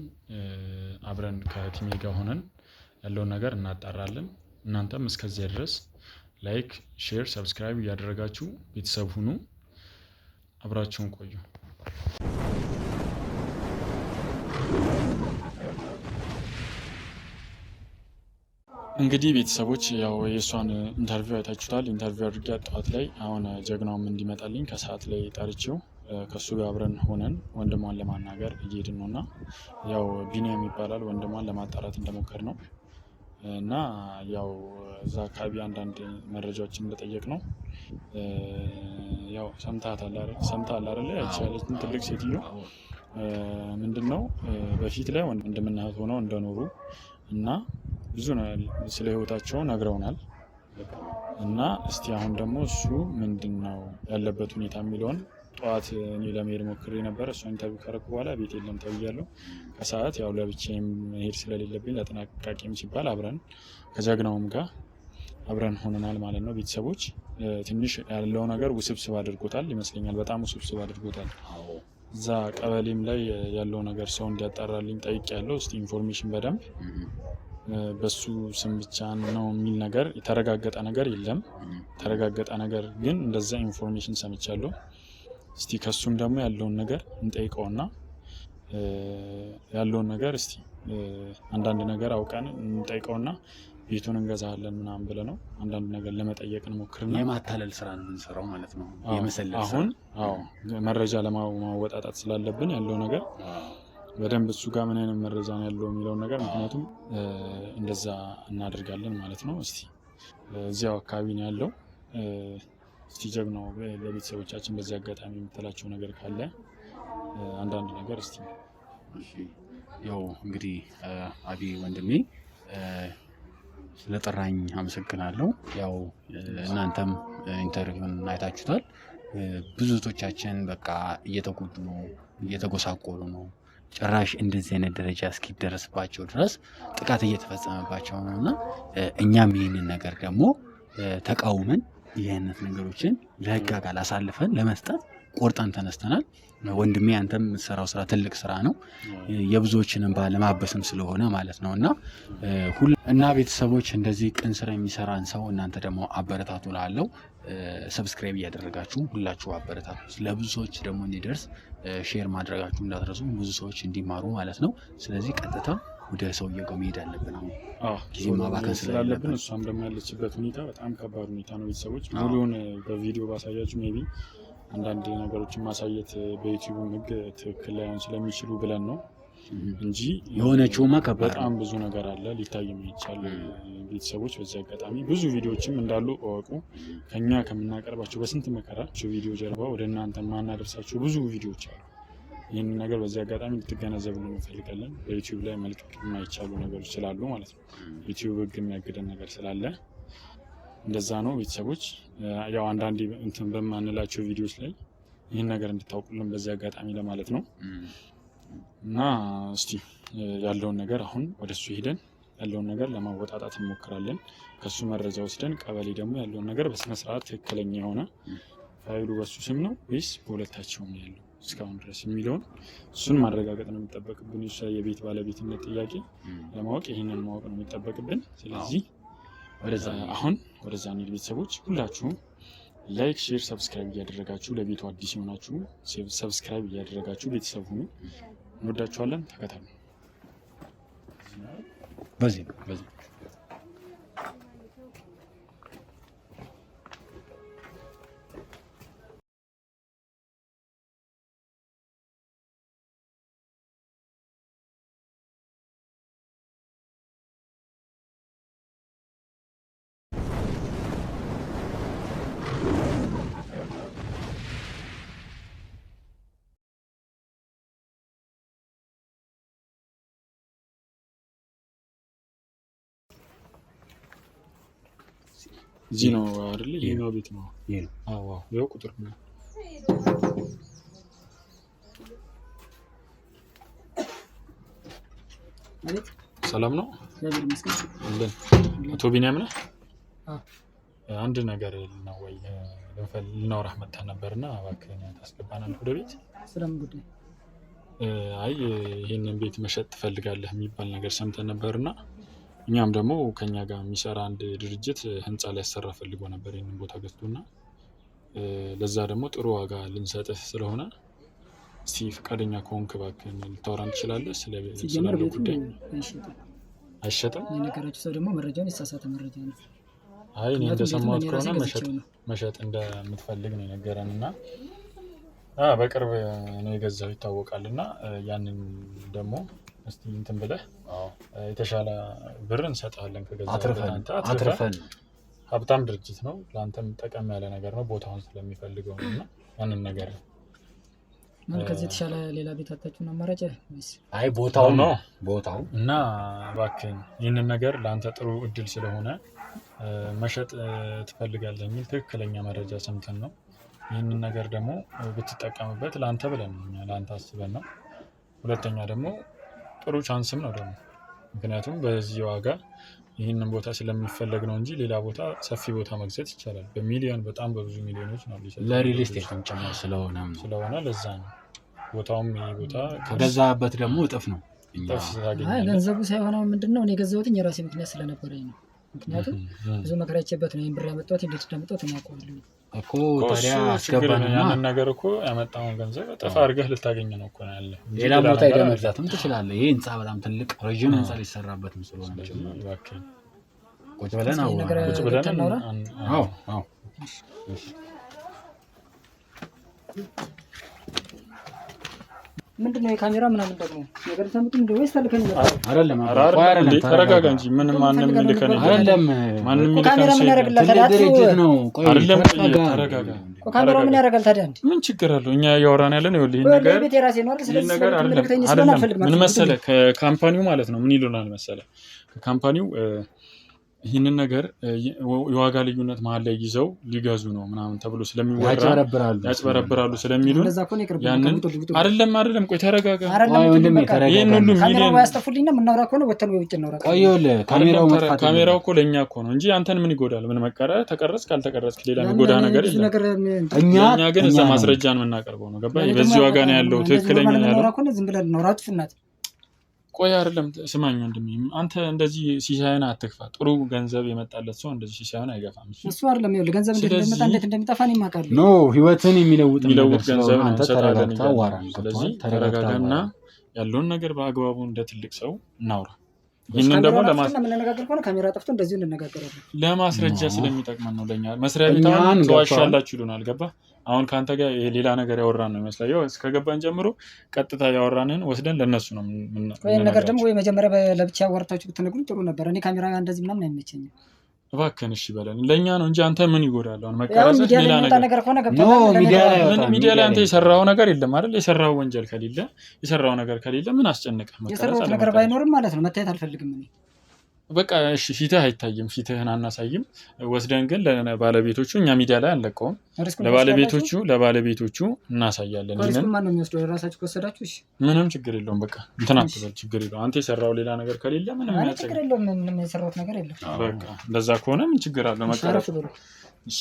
አብረን ከቲሜ ጋር ሆነን ያለውን ነገር እናጣራለን። እናንተም እስከዚያ ድረስ ላይክ፣ ሼር፣ ሰብስክራይብ እያደረጋችሁ ቤተሰብ ሁኑ። አብራችሁን ቆዩ። እንግዲህ ቤተሰቦች ያው የእሷን ኢንተርቪው አይታችሁታል። ኢንተርቪው አድርጌ ጠዋት ላይ አሁን ጀግናውም እንዲመጣልኝ ከሰዓት ላይ ጠርቼው ከእሱ ጋር አብረን ሆነን ወንድሟን ለማናገር እየሄድን ነው እና ያው ቢኒያም ይባላል። ወንድሟን ለማጣራት እንደሞከር ነው እና ያው እዛ አካባቢ አንዳንድ መረጃዎችን እንደጠየቅ ነው። ያው ሰምተሃል አይደለ? ያቺ ያለችን ትልቅ ሴትዮ ምንድነው በፊት ላይ ወንድምና እህት ሆነው እንደኖሩ እና ብዙ ስለ ህይወታቸው ነግረውናል። እና እስቲ አሁን ደግሞ እሱ ምንድነው ያለበት ሁኔታ የሚለውን ጠዋት እኔ ለመሄድ ሞክሬ ነበር። እሷን ኢንተርቪው ካረኩ በኋላ ቤት የለም ተብያለሁ። ከሰዓት ያው ለብቻዬም መሄድ ስለሌለብኝ ለጥንቃቄም ሲባል አብረን ከጀግናውም ጋር አብረን ሆነናል ማለት ነው። ቤተሰቦች ትንሽ ያለው ነገር ውስብስብ አድርጎታል ይመስለኛል። በጣም ውስብስብ አድርጎታል። እዛ ቀበሌም ላይ ያለው ነገር ሰው እንዲያጣራልኝ ጠይቄያለሁ። እስቲ ኢንፎርሜሽን በደንብ በሱ ስም ብቻ ነው የሚል ነገር የተረጋገጠ ነገር የለም። የተረጋገጠ ነገር ግን እንደዛ ኢንፎርሜሽን ሰምቻለሁ። እስቲ ከሱም ደግሞ ያለውን ነገር እንጠይቀውና ያለውን ነገር እስቲ አንዳንድ ነገር አውቀን እንጠይቀውና ቤቱን እንገዛለን ምናምን ብለ ነው አንዳንድ ነገር ለመጠየቅ እንሞክርና የማታለል ስራ ነው የምንሰራው ማለት ነው። አሁን መረጃ ለማወጣጣት ስላለብን ያለው ነገር በደንብ እሱ ጋር ምን አይነት መረጃ ነው ያለው የሚለውን ነገር ምክንያቱም እንደዛ እናደርጋለን ማለት ነው። እስቲ እዚያው አካባቢ ነው ያለው። እስቲ ጀግናው ለቤተሰቦቻችን በዚህ አጋጣሚ የምትላቸው ነገር ካለ አንዳንድ ነገር እስቲ። ያው እንግዲህ አቢ ወንድሜ ስለጠራኝ አመሰግናለሁ። ያው እናንተም ኢንተርቪውን አይታችሁታል። ብዙ እህቶቻችን በቃ እየተጎዱ ነው፣ እየተጎሳቆሉ ነው። ጭራሽ እንደዚህ አይነት ደረጃ እስኪደረስባቸው ድረስ ጥቃት እየተፈጸመባቸው ነው እና እኛም ይህንን ነገር ደግሞ ተቃውመን ይህ አይነት ነገሮችን ለህግ አካል አሳልፈን ለመስጠት ቆርጠን ተነስተናል። ወንድሜ አንተም የምትሰራው ስራ ትልቅ ስራ ነው፣ የብዙዎችንም ለማበስም ስለሆነ ማለት ነው እና ቤተሰቦች እንደዚህ ቅን ስራ የሚሰራን ሰው እናንተ ደግሞ አበረታቱ ላለው ሰብስክራይብ እያደረጋችሁ ሁላችሁ አበረታቱ። ለብዙ ሰዎች ደግሞ እንዲደርስ ሼር ማድረጋችሁ እንዳትረሱ፣ ብዙ ሰዎች እንዲማሩ ማለት ነው። ስለዚህ ቀጥታ ወደ ሰውየው ጋር መሄድ አለብን። አሁን ጊዜ ማባከን ስላለብን እሷም ደግሞ ያለችበት ሁኔታ በጣም ከባድ ሁኔታ ነው። ቤተሰቦች ሙሉውን በቪዲዮ ባሳያችሁ ሜይ ቢ አንዳንድ ነገሮችን ማሳየት በዩቲዩብ ህግ ትክክል ላይሆን ስለሚችሉ ብለን ነው እንጂ የሆነችውማ በጣም ብዙ ነገር አለ ሊታይ የሚቻል። ቤተሰቦች በዚህ አጋጣሚ ብዙ ቪዲዮዎችም እንዳሉ እወቁ። ከኛ ከምናቀርባቸው በስንት መከራቸው ቪዲዮ ጀርባ ወደ እናንተ ማናደርሳቸው ብዙ ቪዲዮዎች አሉ። ይህንን ነገር በዚህ አጋጣሚ ልትገነዘቡልን እንፈልጋለን። በዩቲዩብ ላይ መልቀቅ የማይቻሉ ነገሮች ስላሉ ማለት ነው። ዩቲዩብ ህግ የሚያግደን ነገር ስላለ እንደዛ ነው። ቤተሰቦች ያው አንዳንዴ እንትን በማንላቸው ቪዲዮዎች ላይ ይህን ነገር እንድታውቁልን በዚህ አጋጣሚ ለማለት ነው። እና እስቲ ያለውን ነገር አሁን ወደሱ ሄደን ያለውን ነገር ለማወጣጣት እንሞክራለን። ከሱ መረጃ ወስደን ቀበሌ ደግሞ ያለውን ነገር በስነስርዓት ትክክለኛ የሆነ ፋይሉ በሱ ስም ነው ወይስ በሁለታቸውም ነው ያለው እስካሁን ድረስ የሚለውን እሱን ማረጋገጥ ነው የሚጠበቅብን። የቤት ባለቤትነት ጥያቄ ለማወቅ ይህንን ማወቅ ነው የሚጠበቅብን። ስለዚህ አሁን ወደዛ እንሂድ። ቤተሰቦች ሁላችሁም ላይክ፣ ሼር፣ ሰብስክራይብ እያደረጋችሁ ለቤቱ አዲስ የሆናችሁ ሰብስክራይብ እያደረጋችሁ ቤተሰብ ሁኑ። እንወዳችኋለን። ተከታተሉ። በዚህ እዚህ ነው አይደል? ይሄኛው ቤት ነው። አዎ፣ ያው ቁጥር ነው። ሰላም ነው። አቶ ቢኒያም ነህ? አንድ ነገር ነው ወይ ልናወራህ መጣን ነበርና እባክህን ታስገባናል ወደ ቤት። ስለምን ጉዳይ? አይ ይሄንን ቤት መሸጥ ትፈልጋለህ የሚባል ነገር ሰምተን ነበርና እኛም ደግሞ ከኛ ጋር የሚሰራ አንድ ድርጅት ህንፃ ሊያሰራ ፈልጎ ነበር ይሄንን ቦታ ገዝቶና ለዛ ደግሞ ጥሩ ዋጋ ልንሰጥህ ስለሆነ እስቲ ፈቃደኛ ከሆንክ እባክህን ልታወራን ትችላለህ? ስለ ጉዳይ አይሸጥም። የነገራችሁ ሰው ደግሞ መረጃውን የተሳሳተ መረጃ ነው። አይ እኔ እንደሰማሁት ከሆነ መሸጥ እንደምትፈልግ ነው የነገረን እና በቅርብ ነው የገዛው ይታወቃል። እና ያንን ደግሞ እስቲ እንትን ብለህ የተሻለ ብር እንሰጥሃለን ከገዛህ። አትርፈን ሀብታም ድርጅት ነው፣ ለአንተም ጠቀም ያለ ነገር ነው፣ ቦታውን ስለሚፈልገው ነው። እና ያንን ነገር ከዚህ የተሻለ ሌላ ቤት አጣችሁና አማራጭ ወይስ? አይ ቦታው ነው ቦታው እና እባክህን ይህንን ነገር ለአንተ ጥሩ እድል ስለሆነ መሸጥ ትፈልጋለህ የሚል ትክክለኛ መረጃ ሰምተን ነው። ይህንን ነገር ደግሞ ብትጠቀምበት ለአንተ ብለን ነው፣ ለአንተ አስበን ነው። ሁለተኛ ደግሞ ጥሩ ቻንስም ነው ደግሞ ምክንያቱም በዚህ ዋጋ ይህንን ቦታ ስለሚፈለግ ነው እንጂ ሌላ ቦታ ሰፊ ቦታ መግዛት ይቻላል። በሚሊዮን በጣም በብዙ ሚሊዮኖች ነው ለሪል ስቴት ጭምር ስለሆነ ለዛ ነው። ቦታውም ይሄ ቦታ ከገዛበት ደግሞ እጥፍ ነው። ገንዘቡ ሳይሆን ምንድነው እኔ የገዛሁት የራሴ ምክንያት ስለነበረኝ ነው። ምክንያቱም ብዙ መከራይቼበት ነው ብር ያመጣሁት፣ እንዴት እንዳመጣሁት ያውቀዋለሁ እኮ። ታዲያ አስገባንና ያንን ነገር እኮ ያመጣውን ገንዘብ እጥፍ አድርገህ ልታገኝ ነው እኮ ያለ። ሌላ ቦታ ሄደህ መግዛትም ትችላለህ። ይሄ ህንፃ በጣም ትልቅ ረጅም ህንፃ ሊሰራበትም ስለሆነ ቁጭ ብለን አዎ ምንድነው የካሜራ ምናምን ደግሞ ነገር ተምጡ እንደ ወይስ ተልከኝ አይደለም? ተረጋጋ እንጂ ምን ማንንም ልከን አይደለም። ማንንም ካሜራ ምን ያደርግላል ታዲያ? አይደለም ተረጋጋ። ካሜራው ምን ያደርጋል ታዲያ? ምን ችግር አለው? እኛ እያወራን ያለን ይኸውልህ ይሄን ነገር ቤት የራሴ ነው አይደል? ስለዚህ ምን መሰለህ ከካምፓኒው ማለት ነው ምን ይሉናል መሰለህ ከካምፓኒው ይህንን ነገር የዋጋ ልዩነት መሀል ላይ ይዘው ሊገዙ ነው ምናምን ተብሎ ስለሚወራ ያጭበረብራሉ ስለሚሉን ያንን አይደለም ቆይ ተረጋጋ። ይሄን ሁሉ ሚሊዮን ያስተፉልኝና ምናወራ ከሆነ ወተን ወይ ውጭ ነው ራካ ካሜራው እኮ ለኛ እኮ ነው እንጂ አንተን ምን ይጎዳል? ምን መቀረ ተቀረጽ ካልተቀረጽ ሌላ የሚጎዳ ነገር የለም። እኛ ግን እዛ ማስረጃን የምናቀርበው ነው። ገባህ? በዚህ ዋጋ ነው ያለው ትክክለኛ ያለው። ዝም ብለን ነው ራጥፍናት ቆይ አይደለም ስማኝ ወንድሜ፣ አንተ እንደዚህ ሲሳይን አትግፋ። ጥሩ ገንዘብ የመጣለት ሰው እንደዚህ ሲሳይን አይገፋም። እሱ አይደለም ይኸውልህ ገንዘብ እንደሚመጣ እንዴት እንደሚጠፋ ነው የማውቃለሁ። ኖ ህይወትን የሚለውጥ ገንዘብ ነው ሰጣለን። ስለዚህ ተረጋጋና ያለውን ነገር በአግባቡ እንደ ትልቅ ሰው እናውራ። ይሄንን ደግሞ ለማስረጃ ከሆነ ካሜራ ጠፍቶ እንደዚህ እንነጋገራለን። ለማስረጃ ስለሚጠቅመን ነው። ለኛ መስሪያ ቤታውን ተዋሻላችሁ ይሉናል። ገባ? አሁን ካንተ ጋር ሌላ ነገር ያወራን ነው ይመስላል። ያው እስከገባን ጀምሮ ቀጥታ ያወራንን ወስደን ለነሱ ነው ወይ ነገር ደግሞ ወይ መጀመሪያ ለብቻ ያወራታችሁ ብትነግሩኝ ጥሩ ነበር። እኔ ካሜራ እንደዚህ ምናምን አይመቸኝም። እባክህን እሺ በለን። ለኛ ነው እንጂ አንተ ምን ይጎዳል? አሁን መቀረጽ ሌላ ነገር ሆነ ገብቷል። ሚዲያ ላይ አንተ የሰራው ነገር የለም አይደል? የሰራው ወንጀል ከሌለ የሰራው ነገር ከሌለ ምን አስጨነቀህ? የሰራው ነገር ባይኖርም ማለት ነው መታየት አልፈልግም እኔ። በቃ እሺ ፊትህ አይታይም፣ ፊትህን አናሳይም። ወስደን ግን ለባለቤቶቹ እኛ ሚዲያ ላይ አንለቀውም። ለባለቤቶቹ እናሳያለን። ይሄንን ማን ነው የሚወስደው? ራሳችሁ ከወሰዳችሁ እሺ ምንም ችግር የለውም። በቃ እንትን አትበል፣ ችግር የለውም። አንተ የሰራው ሌላ ነገር ከሌለ ምንም ችግር የለውም። ምንም የሰራሁት ነገር የለም። በቃ እንደዛ ከሆነ ምን ችግር አለው? መቀረፍ እሺ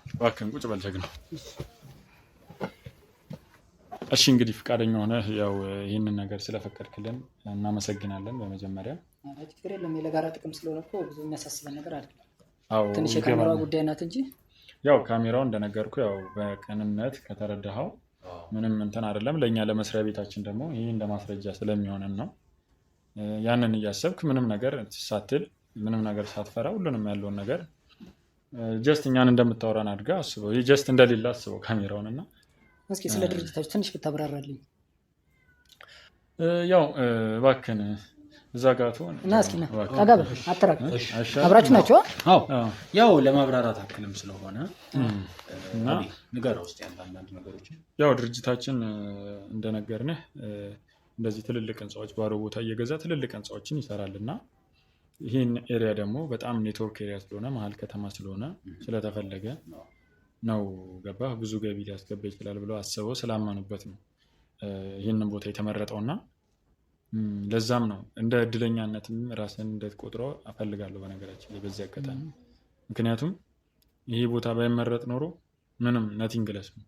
እባክህን ቁጭ በል ጀግና። እሺ እንግዲህ ፈቃደኛ ሆነህ ያው ይህንን ነገር ስለፈቀድክልን እናመሰግናለን። በመጀመሪያ ችግር የለም። የለጋራ ጥቅም ስለሆነ እኮ ብዙ የሚያሳስበን ነገር አይደለም። አዎ ትንሽ የካሜራ ጉዳይ ናት እንጂ ያው ካሜራው እንደነገርኩ ያው በቅንነት ከተረዳኸው ምንም እንትን አይደለም። ለእኛ ለመስሪያ ቤታችን ደግሞ ይህ እንደ ማስረጃ ስለሚሆንን ነው። ያንን እያሰብክ ምንም ነገር ሳትል ምንም ነገር ሳትፈራ ሁሉንም ያለውን ነገር ጀስት እኛን እንደምታወራን አድርገህ አስበው። ይህ ጀስት እንደሌለ አስበው ካሜራውን እና እስኪ ስለ ድርጅታችሁ ትንሽ ብታብራራልኝ። ያው እባክህን እዛ ጋር ትሆን እና እስኪ ና አጋብ አትራቅ አብራችሁ ናችሁ? አዎ ያው ለማብራራት አክልም ስለሆነ እና ንገረው ውስጥ ያለ አንዳንድ ነገሮች። ያው ድርጅታችን እንደነገርንህ እንደዚህ ትልልቅ ህንፃዎች ባዶ ቦታ እየገዛ ትልልቅ ህንፃዎችን ይሰራልና ይህን ኤሪያ ደግሞ በጣም ኔትወርክ ኤሪያ ስለሆነ መሀል ከተማ ስለሆነ ስለተፈለገ ነው። ገባህ? ብዙ ገቢ ሊያስገባ ይችላል ብለው አስበው ስላመኑበት ነው ይህንን ቦታ የተመረጠውና ለዛም ነው እንደ እድለኛነትም ራስን እንድትቆጥረው እፈልጋለሁ በነገራችን ላይ በዚህ አጋጣሚ። ምክንያቱም ይሄ ቦታ ባይመረጥ ኖሮ ምንም ነቲንግ ለስ ነው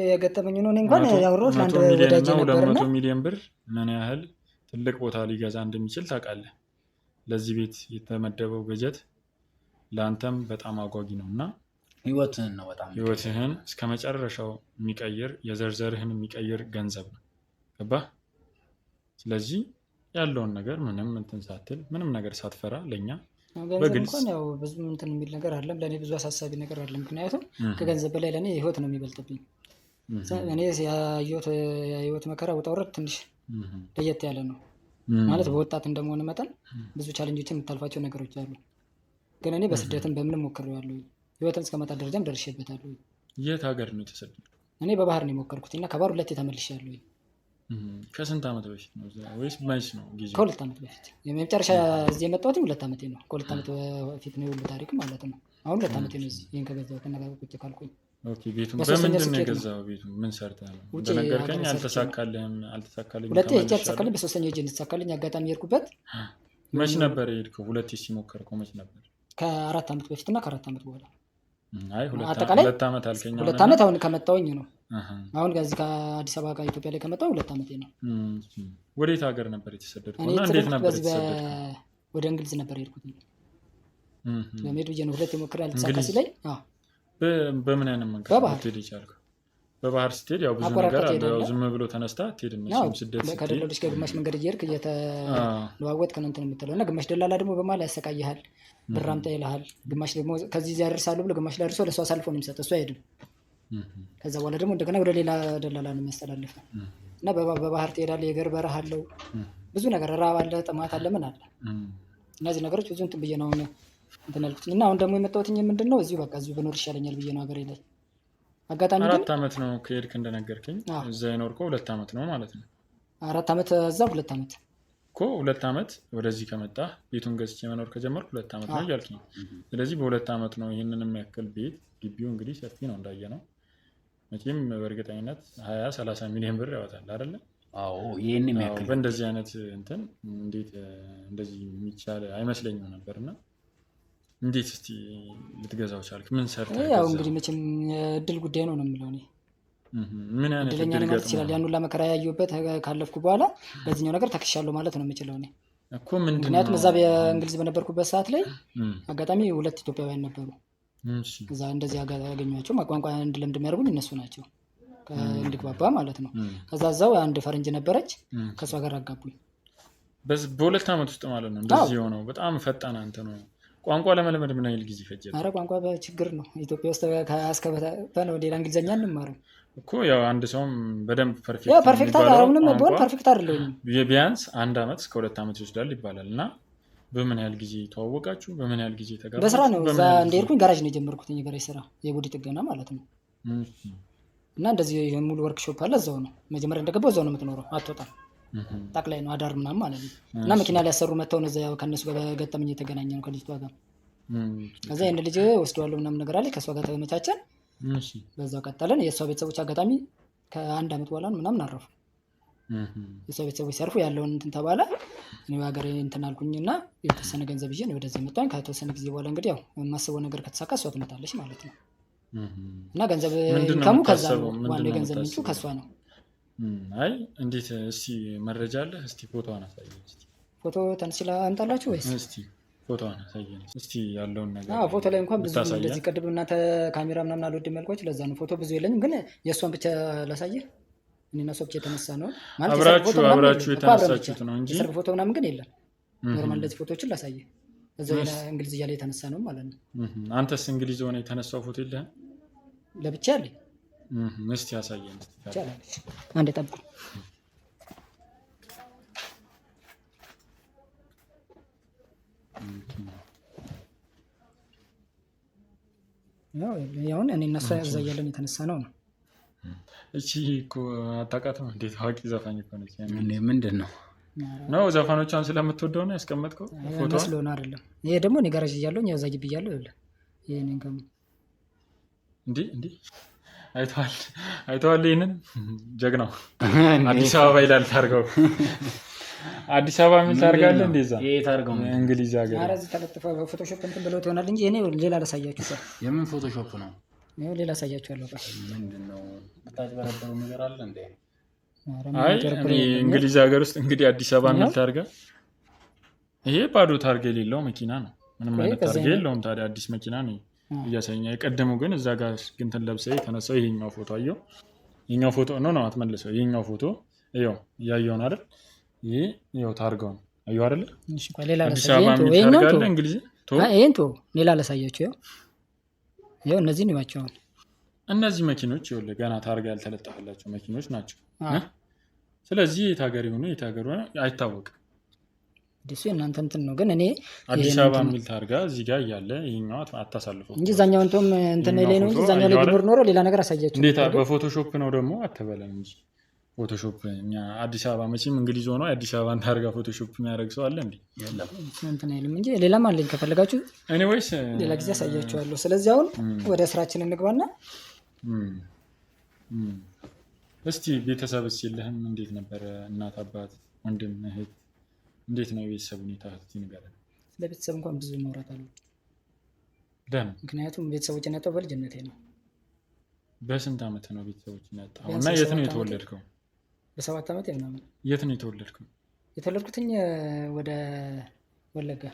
የገጠመኝ ነው። እንኳን ያወራሁት ለአንድ ወዳጅ ነበርና 200 ሚሊዮን ብር ምን ያህል ትልቅ ቦታ ሊገዛ እንደሚችል ታውቃለህ። ለዚህ ቤት የተመደበው በጀት ለአንተም በጣም አጓጊ ነውና ህይወትህን ነው በጣም ህይወትህን እስከ መጨረሻው የሚቀይር የዘርዘርህን የሚቀይር ገንዘብ ነው። ገባህ? ስለዚህ ያለውን ነገር ምንም እንትን ሳትል ምንም ነገር ሳትፈራ ለኛ በግልጽ እንኳን ያው ብዙ እንትን የሚል ነገር አይደለም። ለኔ ብዙ አሳሳቢ ነገር አይደለም። ምክንያቱም ከገንዘብ በላይ ለኔ ህይወት ነው የሚበልጥብኝ። እኔ የህይወት መከራ ውጣ ውረድ ትንሽ ለየት ያለ ነው ማለት በወጣት እንደመሆነ መጠን ብዙ ቻሌንጆችን የምታልፋቸው ነገሮች አሉ። ግን እኔ በስደትም በምንም ሞክሬዋለሁ። ህይወትን እስከመጣ ደረጃም ደርሼበታለሁ። የት ሀገር ነው የተሰደድከው? እኔ በባህር ነው የሞከርኩት እና ከባህር 2 ተመልሻለሁ። ከስንት ዓመት በፊት ነው ወይስ መች ነው ጊዜው? ከ2 ዓመት በፊት የመጨረሻ እዚህ የመጣሁት 2 ዓመቴ ነው። ከ2 ዓመት በፊት ነው ሁሉ ታሪክ ማለት ነው። አሁን 2 ዓመቴ ነው እዚህ ይሄን ከገዛሁት እና ቁጭ ካልኩኝ። ኦኬ ቤቱን በምንድን ነው የገዛው? ቤቱን ምን ሰርተህ ነው? እንደነገርከኝ አልተሳካልህም። ሁለቴ ሄጄ አልተሳካልኝ። በሶስተኛው ሄጄ እንድትሳካልኝ አጋጣሚ የሄድኩበት። መች ነበር የሄድከው? ሁለቴ ሲሞከርከው መች ነበር? ከ4 ዓመት በፊት እና ከ4 ዓመት በኋላ። አይ አጠቃላይ 2 ዓመት አልከኝ። 2 ዓመት አሁን ከመጣሁኝ ነው። አሁን ከዚህ ከአዲስ አበባ ከኢትዮጵያ ላይ ከመጣሁ 2 ዓመቴ ነው። ወዴት ሀገር ነበር የተሰደድከው? እና እንዴት ነበር የተሰደድከው? ወደ እንግሊዝ ነበር የሄድኩት። ለመሄድ ብዬ ነው 2 ሞክሬ አልተሳካ ሲለኝ። በምን አይነት መንገድ ልትሄድ የቻልከው? በባህር ስትሄድ ያው ብዙ ነገር አለ። ያው ዝም ብሎ ተነስታ አትሄድም። ስደት ስትሄድ ከደላሎች ጋር ግማሽ መንገድ እየሄድክ እየተለዋወጥክ ነው እንትን የምትለው እና ግማሽ ደላላ ደግሞ በማል ያሰቃይሃል። ብር አምጣ ይልሃል። ግማሽ ደግሞ ከዚህ እዚያ ያደርሳለሁ ብሎ ግማሽ ላይ አድርሶ ለእሱ አሳልፎ ነው የሚሰጠው። እሱ አይሄድም። ከዛ በኋላ ደግሞ እንደገና ወደ ሌላ ደላላ ነው የሚያስተላልፈው እና በባህር ትሄዳለህ። የእግር በረሃ አለው። ብዙ ነገር ራብ አለ፣ ጥማት አለ፣ ምን አለ። እነዚህ ነገሮች ብዙ እንትን ብዬ ነው አሁን እንትን ያልኩት እና አሁን ደግሞ የመጣሁት ምንድን ነው እዚሁ በቃ እዚሁ ብኖር ይሻለኛል ብዬ ነው ሀገሬ ላይ። አጋጣሚ ግን 4 ዓመት ነው ከሄድክ እንደነገርከኝ። እዛ የኖርከው 2 ዓመት ነው ማለት ነው። 4 ዓመት እዛ 2 ዓመት እኮ 2 ዓመት ወደዚህ ከመጣህ ቤቱን ገዝቼ መኖር ከጀመርኩ 2 ዓመት ነው እያልክ ነው። ስለዚህ በ2 ዓመት ነው ይህንን የሚያክል ቤት። ግቢው እንግዲህ ሰፊ ነው እንዳየ ነው። መቼም በእርግጠኝነት 20-30 ሚሊዮን ብር ያወጣል አይደለ? አዎ ይሄን የሚያክል በእንደዚህ አይነት እንትን እንዴት እንደዚህ የሚቻል አይመስለኝም ነበርና እንዴት እስቲ ልትገዛው ቻልክ? ምን ሰርተህ? ያው እንግዲህ መቼም እድል ጉዳይ ነው የምለው እኔ። ምን አይነት እድለኛ ነኝ ማለት ይችላል። ያን ሁላ መከራ ያየሁበት ካለፍኩ በኋላ በዚህኛው ነገር ተክሻለሁ ማለት ነው የምችለው እኔ እኮ። ምክንያቱም እዛ በእንግሊዝ በነበርኩበት ሰዓት ላይ አጋጣሚ 2 ኢትዮጵያውያን ነበሩ። እዛ እንደዚህ ያገኟቸው ቋንቋ እንድለምድ የሚያደርጉኝ እነሱ ናቸው፣ እንድግባባ ማለት ነው። ከዛ እዛው አንድ ፈረንጅ ነበረች፣ ከእሷ ጋር አጋቡኝ። በ2 ዓመት ውስጥ ማለት ነው እንደዚህ የሆነው። በጣም ፈጣን አንተ ነው። ቋንቋ ለመለመድ ምን ያህል ጊዜ ፈጀ? ኧረ ቋንቋ በችግር ነው። ኢትዮጵያ ውስጥ ከአስከበተ ነው ሌላ እንግሊዝኛ እንማረው እኮ። ያው አንድ ሰውም በደንብ ፐርፌክት አሁንም ቢሆን ፐርፌክት አይደለሁም። ቢያንስ 1 ዓመት እስከ 2 ዓመት ይወስዳል ይባላል። እና በምን ያህል ጊዜ ተዋወቃችሁ? በምን ያህል ጊዜ ተጋባችሁ? በስራ ነው። እዛ እንደሄድኩኝ ጋራጅ ነው የጀመርኩት፣ የጋራጅ ስራ፣ የቦዲ ጥገና ማለት ነው። እና እንደዚህ ሙሉ ወርክሾፕ አለ እዛው ነው። መጀመሪያ እንደገባው እዛው ነው የምትኖረው፣ አትወጣም። ጠቅላይ ነው አዳር ምናምን ማለት ነው። እና መኪና ሊያሰሩ መጥተው ነው እዛ ከእነሱ ጋር በገጠመኝ የተገናኘ ነው ከልጅቷ ጋር። ከዛ ይህን ልጅ ወስደዋለሁ ምናምን ነገር አለ። ከእሷ ጋር ተመቻቸን፣ በዛው ቀጠለን። የእሷ ቤተሰቦች አጋጣሚ ከ1 ዓመት በኋላ ምናምን አረፉ። የእሷ ቤተሰቦች ሲያርፉ ያለውን እንትን ተባለ። እኔ ሀገሬ እንትን አልኩኝ እና የተወሰነ ገንዘብ ይዤ ወደዚህ መጣሁ። ከተወሰነ ጊዜ በኋላ እንግዲህ ያው የማስበው ነገር ከተሳካ እሷ ትመጣለች ማለት ነው። እና ገንዘብ ኢንካሙ ከዛ ነው፣ ዋናው የገንዘብ ምንጩ ከእሷ ነው። አይ እንዴት? እስቲ መረጃ አለ? እስቲ ፎቶዋን አሳየኝ። እስቲ ፎቶ ተነስላ አምጣላችሁ ወይስ? እስቲ ፎቶዋን አሳየኝ እስቲ ያለውን ነገር። ፎቶ ላይ እንኳን ብዙ እንደዚህ ቅድም እናንተ ካሜራ ምናምን አልወድም ያልኳችሁ ለዛ ነው። ፎቶ ብዙ የለኝም፣ ግን የእሷን ብቻ ላሳየህ። እኔና እሷ ብቻ የተነሳ ነው ማለት አብራችሁ የተነሳችሁት ነው እንጂ የሰርግ ፎቶ ምናምን ግን የለም። ኖርማል እንደዚህ ፎቶዎችን ላሳየህ። እዛው እንግሊዝ እያለ የተነሳ ነው ማለት ነው። አንተስ እንግሊዝ ሆነ የተነሳው ፎቶ የለህም? ለብቻ አለኝ። እስቲ ያሳየን። አንዴ ጠብቁ። ያው እኔ እና እሷ እዛ እያለን የተነሳ ነው። እቺ እኮ አታውቃትም እንዴ? ታዋቂ ዘፋኝ እኮ ነች። ምንድን ነው ነው ዘፋኖቿን ስለምትወደው ነው ያስቀመጥከው ፎቶ? ስለሆነ አይደለም። ይሄ ደግሞ እኔ ጋራጅ እያለሁ እዛ ግቢ እያለሁ ይሄ እንዴ አይተዋል። ይሄንን ጀግናው አዲስ አበባ ይላል ታርገው። አዲስ አበባ ምን ታርጋለህ? እንደዛ ታርገው እንግሊዝ ሀገር። ኧረ እዚህ ተለጥፎ በፎቶሾፕ እንትን ብለው ይሆናል እንጂ እኔ ሌላ ላሳያችሁ። የምን ፎቶሾፕ ነው? ይሄው ሌላ አሳያችኋለሁ። ምንድነው የምታጭበረበረው ነገር አለ እንዴ? አይ እኔ እንግሊዝ ሀገር ውስጥ እንግዲህ አዲስ አበባ ምን ታርጋ? ይሄ ባዶ ታርጋ የሌለው መኪና ነው። ምንም አይነት ታርጋ የለውም። ታዲያ አዲስ መኪና ነው እያሳየኝ። የቀደመው ግን እዛ ጋር እንትን ለብሰህ የተነሳው ይሄኛው ፎቶ አየው። ይሄኛው ፎቶ ነው አትመልሰው። ይሄኛው ፎቶ ይኸው እያየው ነው አይደል? ይሄ ይኸው ታርጋው ነው አየው አይደል? እሺ ቆይ ሌላ አዲስ አበባ ምን ታርጋ አለ እንግሊዝ? ይሄን ሌላ ላሳያችሁ። ይኸው እነዚህ ነው ያቸው። እነዚህ መኪኖች ይኸውልህ ገና ታርጋ ያልተለጠፈላቸው መኪኖች ናቸው። ስለዚህ የት ሀገር ይሁኑ የት ሀገር ሆነ አይታወቅም። እሱ የእናንተ እንትን ነው። ግን እኔ አዲስ አበባ የሚል ታርጋ እዚህ ጋር እያለ ይሄኛው አታሳልፈው እንጂ እዛኛው እንትን ላይ ነው እንጂ እዛኛው ላይ ቢኖር ኖሮ ሌላ ነገር አሳያችሁ። እንዴት በፎቶሾፕ ነው ደግሞ አትበለም እንጂ ፎቶሾፕ። እኛ አዲስ አበባ መቼም እንግሊዝ ሆኖ አዲስ አበባን ታርጋ ፎቶሾፕ የሚያደርግ ሰው አለ እንዴ? እንትን አይልም እንጂ ሌላም አለኝ ከፈለጋችሁ ኤኒዌይስ ሌላ ጊዜ አሳያችኋለሁ። ስለዚህ አሁን ወደ ስራችን እንግባና እስቲ ቤተሰብስ የለህም? እንዴት ነበረ? እናት አባት፣ ወንድም እህት እንዴት ነው የቤተሰብ ሁኔታ? እስቲ ንገረን። ስለ ቤተሰብ እንኳን ብዙ ማውራት አለ። ለምን? ምክንያቱም ቤተሰቦችን ያጣው በልጅነቴ ነው። በስንት ዓመት ነው ቤተሰቦችን ያጣው? እና የት ነው የተወለድከው? በ7 ዓመት ምናምን። የት ነው የተወለድከው? የተወለድኩትኝ ወደ ወለጋ።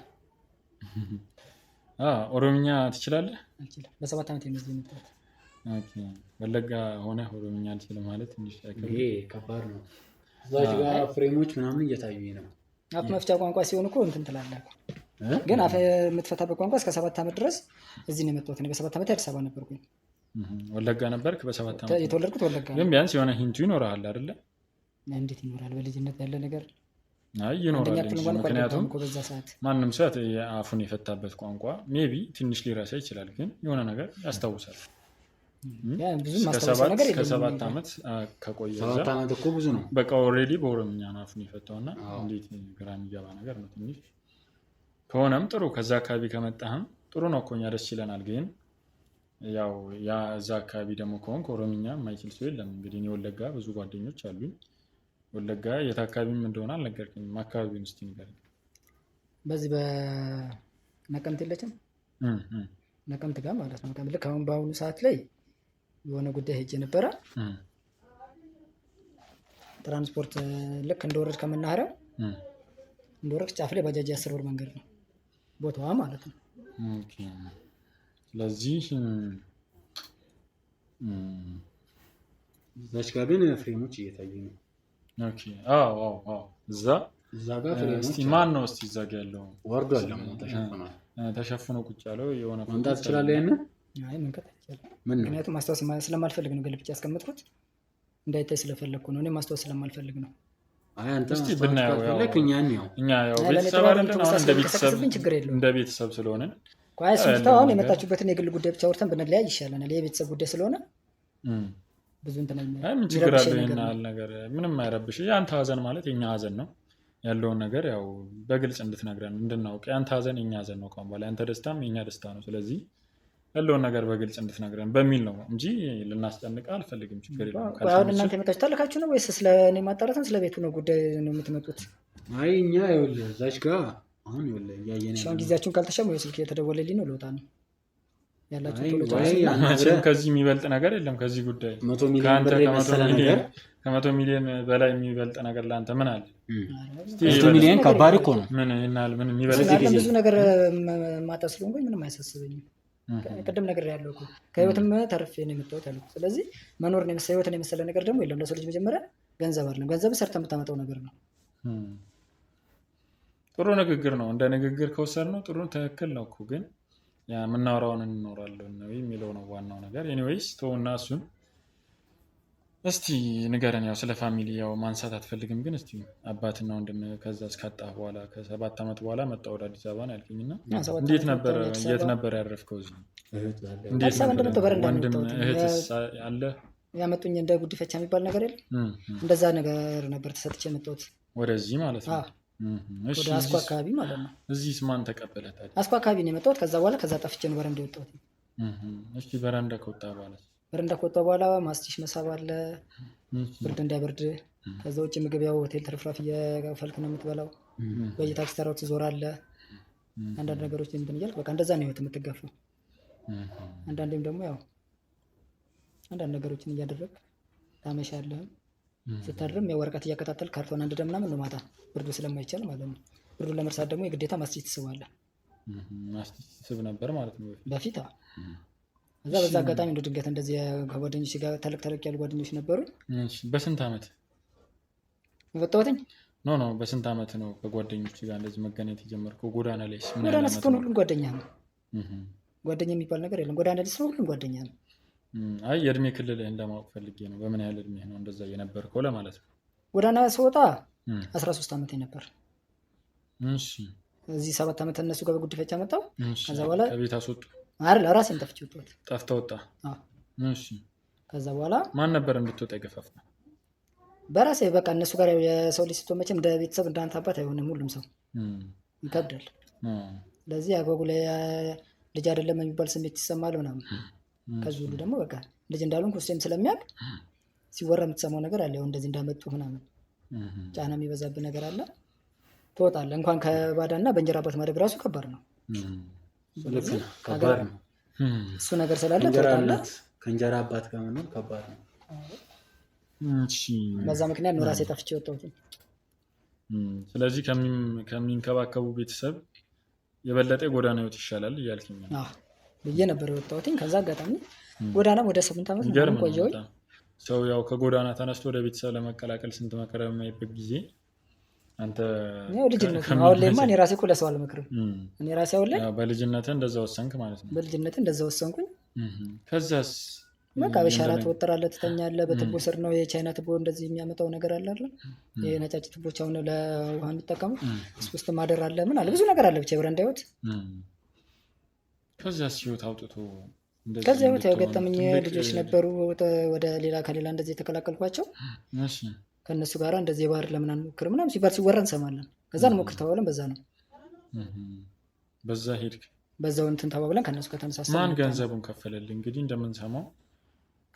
ኦሮምኛ ትችላለህ? አልችልም። በ7 ዓመት ነው የመጣሁት። ኦኬ። ወለጋ ሆነ ኦሮምኛ አልችልም ማለት ትንሽ ይሄ ከባድ ነው። እዛች ጋር ፍሬሞች ምናምን እየታዩኝ ነው። አፍ መፍቻ ቋንቋ ሲሆን እኮ እንትን ትላለህ። ግን አፍ የምትፈታበት ቋንቋ እስከ 7 ዓመት ድረስ እዚህ ነው የመጣሁት። እኔ በ7 ዓመት አዲስ አበባ ነበርኩኝ። ወለጋ ነበርክ? በ7 ዓመት የተወለድኩት ወለጋ። ግን ቢያንስ የሆነ ሂንቱ ይኖርሃል አይደለ? እንዴት ይኖራል? በልጅነት ያለ ነገር አይ ይኖራል እንጂ ምክንያቱም በዛ ሰዓት ማንም ሰው አፉን የፈታበት ቋንቋ ሜቢ ትንሽ ሊረሳ ይችላል፣ ግን የሆነ ነገር ያስታውሳል። ከ7 ዓመት ከቆየ 7 ዓመት እኮ ብዙ ነው። በቃ ኦልሬዲ በኦሮምኛ ነው አፉን የፈታው እና እንዴት ግራ የሚገባ ነገር ነው ትንሽ። ከሆነም ጥሩ ከዛ አካባቢ ከመጣህም ጥሩ ነው እኮ እኛ ደስ ይለናል። ግን ያው ያ እዛ አካባቢ ደግሞ ከሆንክ ኦሮምኛ የማይችል ሰው የለም። እንግዲህ እኔ ወለጋ ብዙ ጓደኞች አሉኝ። ወለጋ የት አካባቢም እንደሆነ አልነገርከኝም። አካባቢውን እስኪ ንገረኝ። በዚህ በነቀምት የለችም? ነቀምት ጋር ማለት ነው። ልክ አሁን በአሁኑ ሰዓት ላይ የሆነ ጉዳይ ሄጄ ነበረ። ትራንስፖርት ልክ እንደወረድ ከመናኸሪያው እንደወረድ ጫፍ ላይ ባጃጅ 10 ብር መንገድ ነው ቦታዋ ማለት ነው። ስለዚህ እዛች ጋር ግን ፍሬሞች እየታዩ ነው። እዛ ጋር ፍሬሞች ማን ነው እስቲ እዛ ጋር ያለው? ወርዷል፣ ተሸፍኖ ቁጭ ያለው የሆነ መምጣት ትችላለህ? ያንን አይ መንቀጥ አይቻልም። ምክንያቱም ማስታወስ ስለማልፈልግ ነው። ገልብጬ ያስቀመጥኩት እንዳይታይ ስለፈለግኩ ነው። እኔ ማስታወስ ስለማልፈልግ ነው። አይ አንተ ብናየው እኛ ያው ቤተሰብ አይደለም። አሁን እንደ ቤተሰብ ስለሆነ ቋይ ስንታው አሁን የመጣችሁበትን የግል ጉዳይ ብቻ ወርተን ብንለያይ ይሻለናል። የቤተሰብ ጉዳይ ስለሆነ ብዙ እንትን አይ ምን ችግር አለው? ይናል ነገር ምንም አይረብሽ። ያንተ ሀዘን ማለት የኛ ሀዘን ነው። ያለውን ነገር ያው በግልጽ እንድትነግረን እንድናውቅ። ያንተ ሀዘን የኛ ሀዘን ነው። ቆም ባላ ያንተ ደስታም የኛ ደስታ ነው። ስለዚህ ያለውን ነገር በግልጽ እንድትነግረን በሚል ነው እንጂ ልናስጨንቅ አልፈልግም። ችግር የለም። አሁን እናንተ የመጣችሁ ታልካችሁ ነው ወይስ ስለ እኔ ማጣራት ነው? ስለ ቤቱ ነው ጉዳይ ነው የምትመጡት? አይ እኛ ይኸውልህ እዛች ጋር አሁን ይኸውልህ እያየን ነው። ጊዜያችሁን ካልተሻሙ ወይ ስልክ የተደወለልኝ ነው ልወጣ ነው ያላችሁ። ከዚህ የሚበልጥ ነገር የለም። ከዚህ ጉዳይ 100 ሚሊዮን ብር የመሰለ ነገር ከ100 ሚሊዮን በላይ የሚበልጥ ነገር ለአንተ ምን አለ? 100 ሚሊዮን ከባድ እኮ ነው። ምን ይናል? ምን የሚበልጥ ብዙ ነገር ማጣ ስለሆንኩኝ ምንም አይሳስበኝም። ቅድም ነገር ያለው እኮ ከህይወትም ተርፌ ነው የመጣሁት ያልኩት። ስለዚህ መኖር ነው የመሰለ ህይወትን የመሰለ ነገር ደግሞ የለም። ለሰው ልጅ መጀመሪያ ገንዘብ አይደለም። ገንዘብ ሰርተህ የምታመጣው ነገር ነው። ጥሩ ንግግር ነው። እንደ ንግግር ከወሰድነው ጥሩ ትክክል ነው እኮ ግን ያ የምናወራውን እንኖራለን ነው የሚለው ነው ዋናው ነገር። ኤኒዌይስ ተውና እሱን እስቲ ንገረን። ያው ስለ ፋሚሊ ያው ማንሳት አትፈልግም፣ ግን እስቲ አባትና ወንድም ከዛ እስካጣህ በኋላ ከ7 ዓመት በኋላ መጣ ወደ አዲስ አበባ ነው ያልከኝና እንዴት ነበር? የት ነበር ያረፍከው? እዚህ እንዴት ነበር? ወንድም እህትስ አለ? ያመጡኝ እንደ ጉዲፈቻ የሚባል ነገር የለም። እንደዛ ነገር ነበር ተሰጥቼ የመጣሁት ወደዚህ ማለት ነው። ወደ አስኮ አካባቢ ማለት ነው። እዚህስ ማን ተቀበለ ታዲያ? አስኮ አካባቢ ነው የመጣሁት። ከዛ በኋላ ከዛ ጠፍቼ ነው በረንዳ የወጣሁት። እሺ በረንዳ ከወጣ በኋላ በኋላ ማስቲሽ መሳብ አለ፣ ብርድ እንዳይበርድ። ከዛ ውጭ ምግብ ያው ሆቴል ትርፍራፊ እየፈልክ ነው የምትበላው። በየታክሲ ተራው ትዞራለህ። አንዳንድ ነገሮች እንትን እያልክ በቃ እንደዛ ነው ህይወት የምትገፋው። አንዳንዴም ደግሞ ያው አንዳንድ ነገሮችን እያደረግ ታመሻለህ። ስታድርም ያው ወረቀት እያከታተል ካርቶን አንድ ደም ምናምን ነው ማታ ብርዱ ስለማይቻል ማለት ነው። ብርዱን ለመርሳት ደግሞ የግዴታ ማስቲሽ ትስባለህ። ማስቲሽ ትስብ ነበር ማለት ነው በፊት። እዛ በዛ አጋጣሚ እንደ ድንገት እንደዚህ ከጓደኞች ጋር ተለቅ ያሉ ጓደኞች ነበሩ። በስንት ዓመት ወጣሁትኝ? ኖ በስንት ዓመት ነው ከጓደኞች ጋር እንደዚህ መገናኘት የጀመርከው? ጎዳና ላይ ጎዳና ስትሆን ሁሉም ጓደኛ ነው። ጓደኛ የሚባል ነገር የለም። ጎዳና ላይ ስትሆን ሁሉም ጓደኛ ነው። አይ የእድሜ ክልልህን ለማወቅ ፈልጌ ነው። በምን ያህል እድሜ ነው እንደዛ የነበርከው ለማለት ነው። ጎዳና ስወጣ 13 ዓመቴ ነበር። እሺ እዚህ 7 ዓመት እነሱ ጋር በጉዲፈቻ መጣሁ። እሺ ከዛ በኋላ ከቤት አስወጡ? አይደል ራሴን ጠፍቼ ወጣሁት። ጠፍተህ ወጣ? አዎ። እሺ ከዛ በኋላ ማን ነበር እንድትወጣ የገፋፋህ? በራሴ በቃ እነሱ ጋር የሰው ልጅ ስትሆን መቼም እንደ ቤተሰብ እንዳንተ አባት አይሆንም። ሁሉም ሰው ይከብዳል። ስለዚህ አጓጉል ልጅ አይደለም የሚባል ስሜት ይሰማል ምናምን። ከዚህ ሁሉ ደግሞ በቃ ልጅ እንዳልሆንኩ ውስጤም ስለሚያውቅ ሲወራ የምትሰማው ነገር አለ። ያው እንደዚህ እንዳመጡ ምናምን ጫና የሚበዛብህ ነገር አለ። ትወጣለህ። እንኳን ከባዳና በእንጀራ አባት ማደግ ራሱ ከባድ ነው። ከባድ ነው እሱ ነገር ስላለ ትወጣለህ። ከእንጀራ አባት ጋር መኖር ከባድ ነው። በዛ ምክንያት ነው ራሴ ጠፍቼ ወጣሁት። ስለዚህ ከሚንከባከቡ ቤተሰብ የበለጠ ጎዳና ህይወት ይሻላል እያልከኝ ነው? አዎ ብዬ ነበር የወጣሁት። ከዛ አጋጣሚ ጎዳናም ወደ 8 ዓመት ነው ቆየሁኝ። ሰው ያው ከጎዳና ተነስቶ ወደ ቤተሰብ ለመቀላቀል ስንት መከራ በማይበት ጊዜ አንተ ያው ልጅነት ነው። አሁን ላይማ እኔ ራሴ እኮ ለሰው አልመክርም። እኔ ራሴ አሁን ላይ በልጅነትህ እንደዛ ወሰንክ ማለት ነው? በልጅነትህ እንደዛ ወሰንኩኝ። ከዛስ በቃ በሻራ ትወጥራለህ፣ ትተኛለህ። በትቦ ስር ነው የቻይና ትቦ እንደዚህ የሚያመጣው ነገር አለ አይደል? የነጫጭ ትቦች አሁን ለውሃ የሚጠቀሙት እሱ ውስጥ ማደር አለ ምን አለ ብዙ ነገር አለ። ብቻ የበረንዳ ህይወት። ከዛስ ህይወት አውጥቶ ከዛ ህይወት ያው ገጠመኝ ልጆች ነበሩ ወደ ሌላ ከሌላ እንደዚህ የተቀላቀልኳቸው። እሺ ከእነሱ ጋር እንደዚህ የባህር ለምን አንሞክር ምናምን ሲባል ሲወራ እንሰማለን። ከዛ እንሞክር ተባብለን በዛ ነው በዛ ሄድክ። በዛው እንትን ተባብለን ከእነሱ ከተነሳሳን። ማን ገንዘቡን ከፈለልህ? እንግዲህ እንደምንሰማው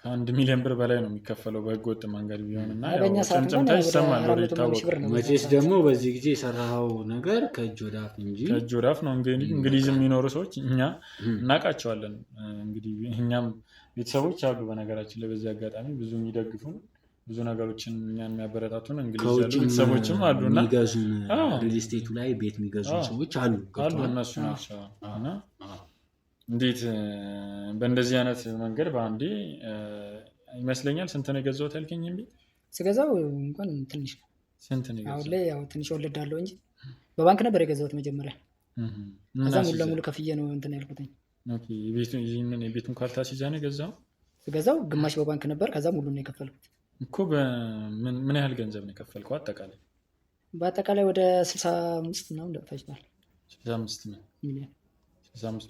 ከ1 ሚሊዮን ብር በላይ ነው የሚከፈለው በህገወጥ መንገድ ቢሆንና ያው ጭምጭምታ ይሰማል። ወደ ይታወቃል። መቼስ ደግሞ በዚህ ጊዜ የሰራኸው ነገር ከእጅ ወደ አፍ እንጂ ከእጅ ወደ አፍ ነው። እንግሊዝ የሚኖሩ ሰዎች እኛ እናውቃቸዋለን። እንግዲህ እኛም ቤተሰቦች አሉ በነገራችን ላይ በዚህ አጋጣሚ ብዙ የሚደግፉ ብዙ ነገሮችን እኛን የሚያበረታቱን እንግሊዝ ያሉ ቤተሰቦችም አሉና የሚገዙን ሪል ስቴቱ ላይ ቤት የሚገዙ ሰዎች አሉ እነሱ ናቸው። እና እንዴት በእንደዚህ አይነት መንገድ በአንዴ ይመስለኛል። ስንት ነው የገዛሁት ያልከኝ? ቤት ስገዛው እንኳን ትንሽ ነው። ስንት ነው የገዛሁት? አሁን ላይ ያው ትንሽ ወለዳለሁ እንጂ በባንክ ነበር የገዛሁት መጀመሪያ። ከዛ ሙሉ ለሙሉ ከፍዬ ነው እንትን ያልኩት። ኦኬ የቤቱን ካርታ ሲይዛ ነው የገዛው? ስገዛው ግማሽ በባንክ ነበር። ከዛ ሙሉ ነው የከፈልኩት እኮ። ምን ያህል ገንዘብ ነው የከፈልከው አጠቃላይ? በአጠቃላይ ወደ 65 ምናምን ፈጅቷል። 65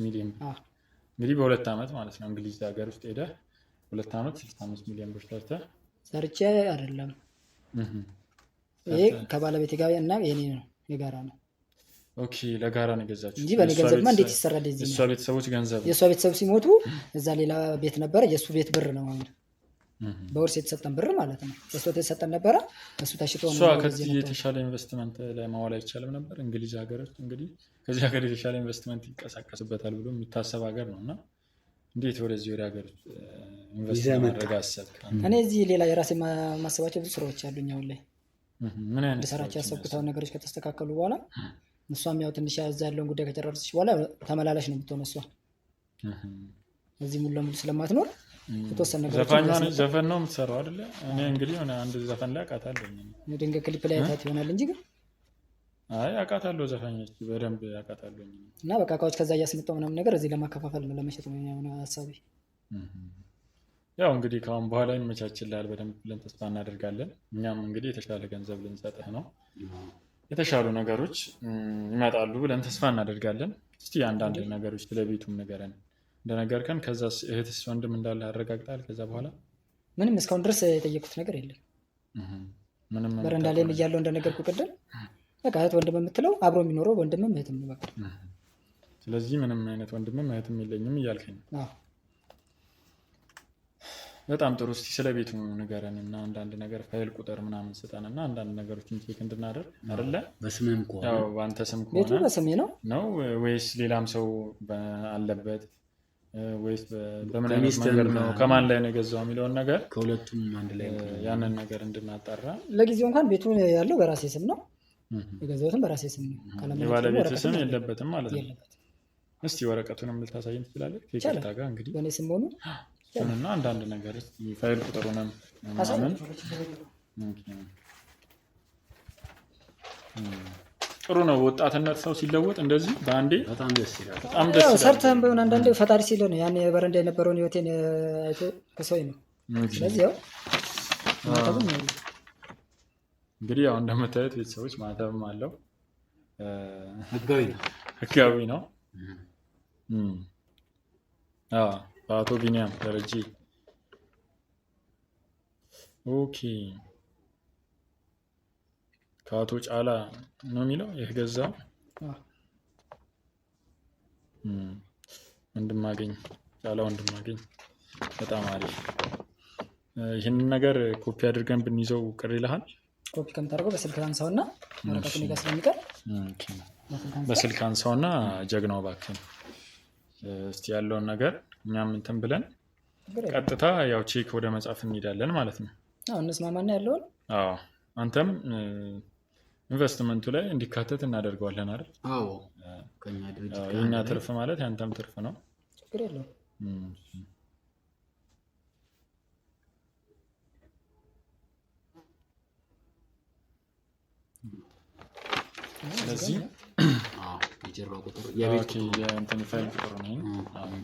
ሚሊዮን እንግዲህ በ2 ዓመት ማለት ነው እንግሊዝ ሀገር ውስጥ ሄደህ 2 ዓመት 65 ሚሊዮን ብር ሰርተህ። ሰርቼ አይደለም ይሄ ከባለቤቴ ጋር እና የኔ ነው የጋራ ነው። ኦኬ ለጋራ ነው የገዛችሁት እንጂ በእኔ ገንዘብማ እንዴት ይሰራል? የእሷ ቤተሰቦች ገንዘብ የእሷ ቤተሰብ ሲሞቱ እዛ ሌላ ቤት ነበረ። የእሱ ቤት ብር ነው አሁን በውርስ የተሰጠን ብር ማለት ነው። በስቶት የተሰጠን ነበረ። እሱ ተሽጦ ነው። ከዚህ የተሻለ ኢንቨስትመንት ላይ ማዋል አይቻልም ነበር? እንግሊዝ ሀገር ውስጥ እንግዲህ ከዚህ ሀገር የተሻለ ኢንቨስትመንት ይንቀሳቀስበታል ብሎ የሚታሰብ ሀገር ነው እና እንዴት ወደዚህ ወደ ሀገር ኢንቨስት ማድረግ አሰብክ? እኔ እዚህ ሌላ የራሴ ማሰባቸው ብዙ ስራዎች አሉኝ አሁን ላይ። ምን አይነት ስራዎች ያሰብኩት ነገሮች ከተስተካከሉ በኋላ እሷም ያው ትንሽ እዛ ያለውን ጉዳይ ከጨረሰች በኋላ ተመላላሽ ነው የምትሆነው እሷ እዚህ ሙሉ ለሙሉ ስለማትኖር የተወሰነ ነገሮች ዘፈን ነው የምትሰራው አይደለ? እኔ እንግዲህ ሆነ አንድ ዘፈን ላይ አውቃታለሁ። ድንገት ክሊፕ ላይ አይታት ይሆናል እንጂ ግን አይ አውቃታለሁ፣ ዘፋኞች በደንብ አውቃታለሁ። እና በቃ እቃዎች ከዛ እያስመጣሁ ምናምን ነገር እዚህ ለማከፋፈል ነው ለመሸጥ ነው የሆነ ሀሳቤ። ያው እንግዲህ ከአሁን በኋላ እንመቻችልሃል በደንብ ብለን ተስፋ እናደርጋለን። እኛም እንግዲህ የተሻለ ገንዘብ ልንሰጥህ ነው፣ የተሻሉ ነገሮች ይመጣሉ ብለን ተስፋ እናደርጋለን። እስቲ አንዳንድ ነገሮች ስለ ቤቱም ንገረን። እንደነገርከን ከዛ እህትስ ወንድም እንዳለ አረጋግጣል? ከዛ በኋላ ምንም እስካሁን ድረስ የጠየቁት ነገር የለም። ምንም በረንዳ ላይ እያለው እንደነገርኩ ቅድም በቃ እህት ወንድም የምትለው አብሮ የሚኖረው ወንድምም እህትም ነው በቃ። ስለዚህ ምንም አይነት ወንድምም እህትም የለኝም እያልከኝ ነው? በጣም ጥሩ። እስቲ ስለ ቤቱ ንገረን እና አንዳንድ ነገር ፋይል ቁጥር ምናምን ስጠን እና አንዳንድ ነገሮችን ቼክ እንድናደርግ አይደለ? በስምም ከሆነ ያው በአንተ ስም ከሆነ ቤቱ በስሜ ነው ወይስ ሌላም ሰው አለበት ወይስ በምን አይነት መንገድ ነው ከማን ላይ ነው የገዛው የሚለውን ነገር ከሁለቱም አንድ ላይ ያንን ነገር እንድናጣራ። ለጊዜው እንኳን ቤቱ ያለው በራሴ ስም ነው የገዛሁትም በራሴ ስም ነው። የባለቤት ስም የለበትም ማለት ነው? እስቲ ወረቀቱንም ልታሳየን ትችላለህ? ከይቅርታ ጋር እንግዲህ በእኔ ስም ሆኑ እና አንዳንድ ነገር ፋይል ቁጥሩንም ምናምን ጥሩ ነው። ወጣትነት ሰው ሲለወጥ እንደዚህ በአንዴ በጣም ደስ ይላል። በጣም ደስ ይላል። ሰርተህም ቢሆን አንዳንዴ ፈጣሪ ሲል ነው ያን በረንዳ የነበረውን ህይወቴን አይቶ ከሰው ነው። ስለዚህ ያው እንግዲህ ያው እንደምታዩት ቤተሰቦች ማተብም አለው ህጋዊ ነው። በአቶ ቢኒያም ደረጀ። ኦኬ ከአቶ ጫላ ነው የሚለው የገዛው ወንድማገኝ ጫላ ወንድማገኝ። በጣም አሪፍ። ይህንን ነገር ኮፒ አድርገን ብንይዘው ቅር ይልሃል? ኮፒ ከምታደርገው በስልክ አንሳውና ወረቀቱን ጋር ስለሚቀር በስልክ አንሳውና ጀግናው እባክህን እስቲ ያለውን ነገር እኛም እንትን ብለን ቀጥታ ያው ቼክ ወደ መጻፍ እንሄዳለን ማለት ነው። እንስማማና ያለውን አንተም ኢንቨስትመንቱ ላይ እንዲካተት እናደርገዋለን አይደል? የእኛ ትርፍ ማለት ያንተም ትርፍ ነው። ችግር የለውም። ስለዚህ የጀርባ ቁጥር የእንትን ፋይል ቁጥር ነው።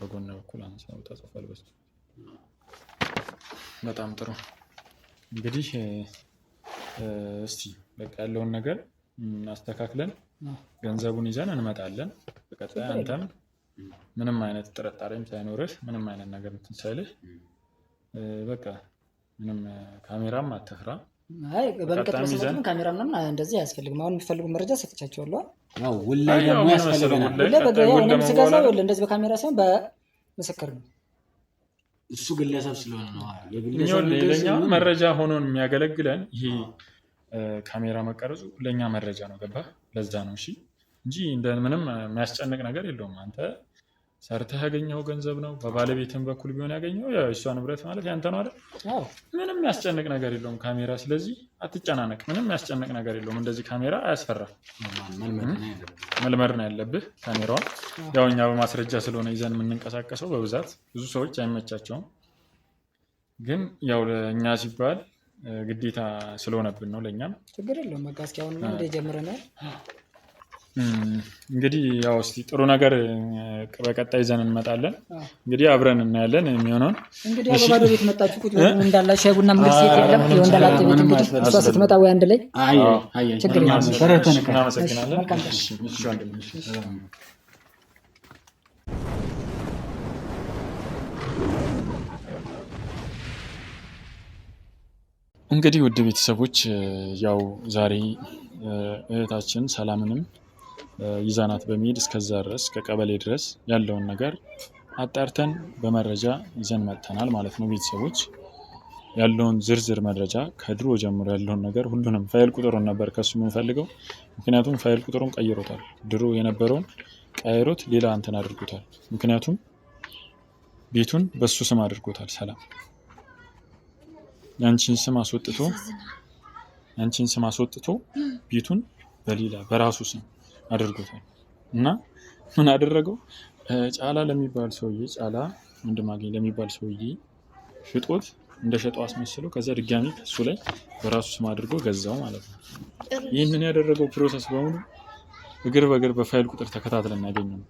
በጎን በኩል አንሳው ተጽፏል በሱ። በጣም ጥሩ። እንግዲህ እስቲ በቃ ያለውን ነገር አስተካክለን ገንዘቡን ይዘን እንመጣለን። በቀጣይ አንተም ምንም አይነት ጥርጣሬም ሳይኖርህ ምንም አይነት ነገር እንትን ሳይልህ በቃ ምንም ካሜራም አትፍራ። በሚቀጥለው ሰሞን ካሜራ ምናምን እንደዚህ አያስፈልግም። አሁን የሚፈልጉ መረጃ ሰጥቻቸዋለሁ። ወላሂ ደግሞ ያስፈልገናል። እንደዚህ በካሜራ ሳይሆን በምስክር ነው። እሱ ግለሰብ ስለሆነ ነው። ለኛ መረጃ ሆኖን የሚያገለግለን ይሄ ካሜራ መቀረጹ ለኛ መረጃ ነው። ገባህ? ለዛ ነው እሺ፣ እንጂ እንደምንም የሚያስጨንቅ ነገር የለውም። አንተ ሰርተህ ያገኘው ገንዘብ ነው። በባለቤትም በኩል ቢሆን ያገኘው ያው እሷ ንብረት ማለት ያንተ ነው አይደል? ምንም የሚያስጨንቅ ነገር የለውም ካሜራ። ስለዚህ አትጨናነቅ። ምንም የሚያስጨንቅ ነገር የለውም። እንደዚህ ካሜራ አያስፈራም። መልመድ ነው ያለብህ ካሜራውን። ያው እኛ በማስረጃ ስለሆነ ይዘን የምንንቀሳቀሰው በብዛት ብዙ ሰዎች አይመቻቸውም፣ ግን ያው ለእኛ ሲባል ግዴታ ስለሆነብን ነው። ለእኛም ችግር የለውም። በቃ እስኪ አሁን እንደ ጀምረናል። እንግዲህ ያው እስቲ ጥሩ ነገር በቀጣይ ይዘን እንመጣለን። እንግዲህ አብረን እናያለን የሚሆነውን። እንግዲህ በባዶ ቤት መጣችሁ ቁጭ ብለን እንዳላ ሻይ ቡና ምን ሴት የለም የወንደላጤ ቤት እንግዲህ እሷ ስትመጣ ወይ አንድ ላይ ችግር የለም። እናመሰግናለን። እንግዲህ ውድ ቤተሰቦች ያው ዛሬ እህታችን ሰላምንም ይዛናት በመሄድ እስከዛ ድረስ ከቀበሌ ድረስ ያለውን ነገር አጣርተን በመረጃ ይዘን መጥተናል ማለት ነው። ቤተሰቦች ያለውን ዝርዝር መረጃ ከድሮ ጀምሮ ያለውን ነገር ሁሉንም ፋይል ቁጥሩን ነበር ከሱ የምንፈልገው። ምክንያቱም ፋይል ቁጥሩን ቀይሮታል። ድሮ የነበረውን ቀይሮት ሌላ እንትን አድርጎታል። ምክንያቱም ቤቱን በሱ ስም አድርጎታል። ሰላም ያንቺን ስም አስወጥቶ ቤቱን በሌላ በራሱ ስም አድርጎታል። እና ምን አደረገው? ጫላ ለሚባል ሰውዬ ጫላ ወንድማገኝ ለሚባል ሰውዬ ሽጦት እንደሸጠው አስመስለው ከዛ ድጋሚ ከሱ ላይ በራሱ ስም አድርጎ ገዛው ማለት ነው። ይህንን ያደረገው ፕሮሰስ በሙሉ እግር በእግር በፋይል ቁጥር ተከታትለን ያገኘነው።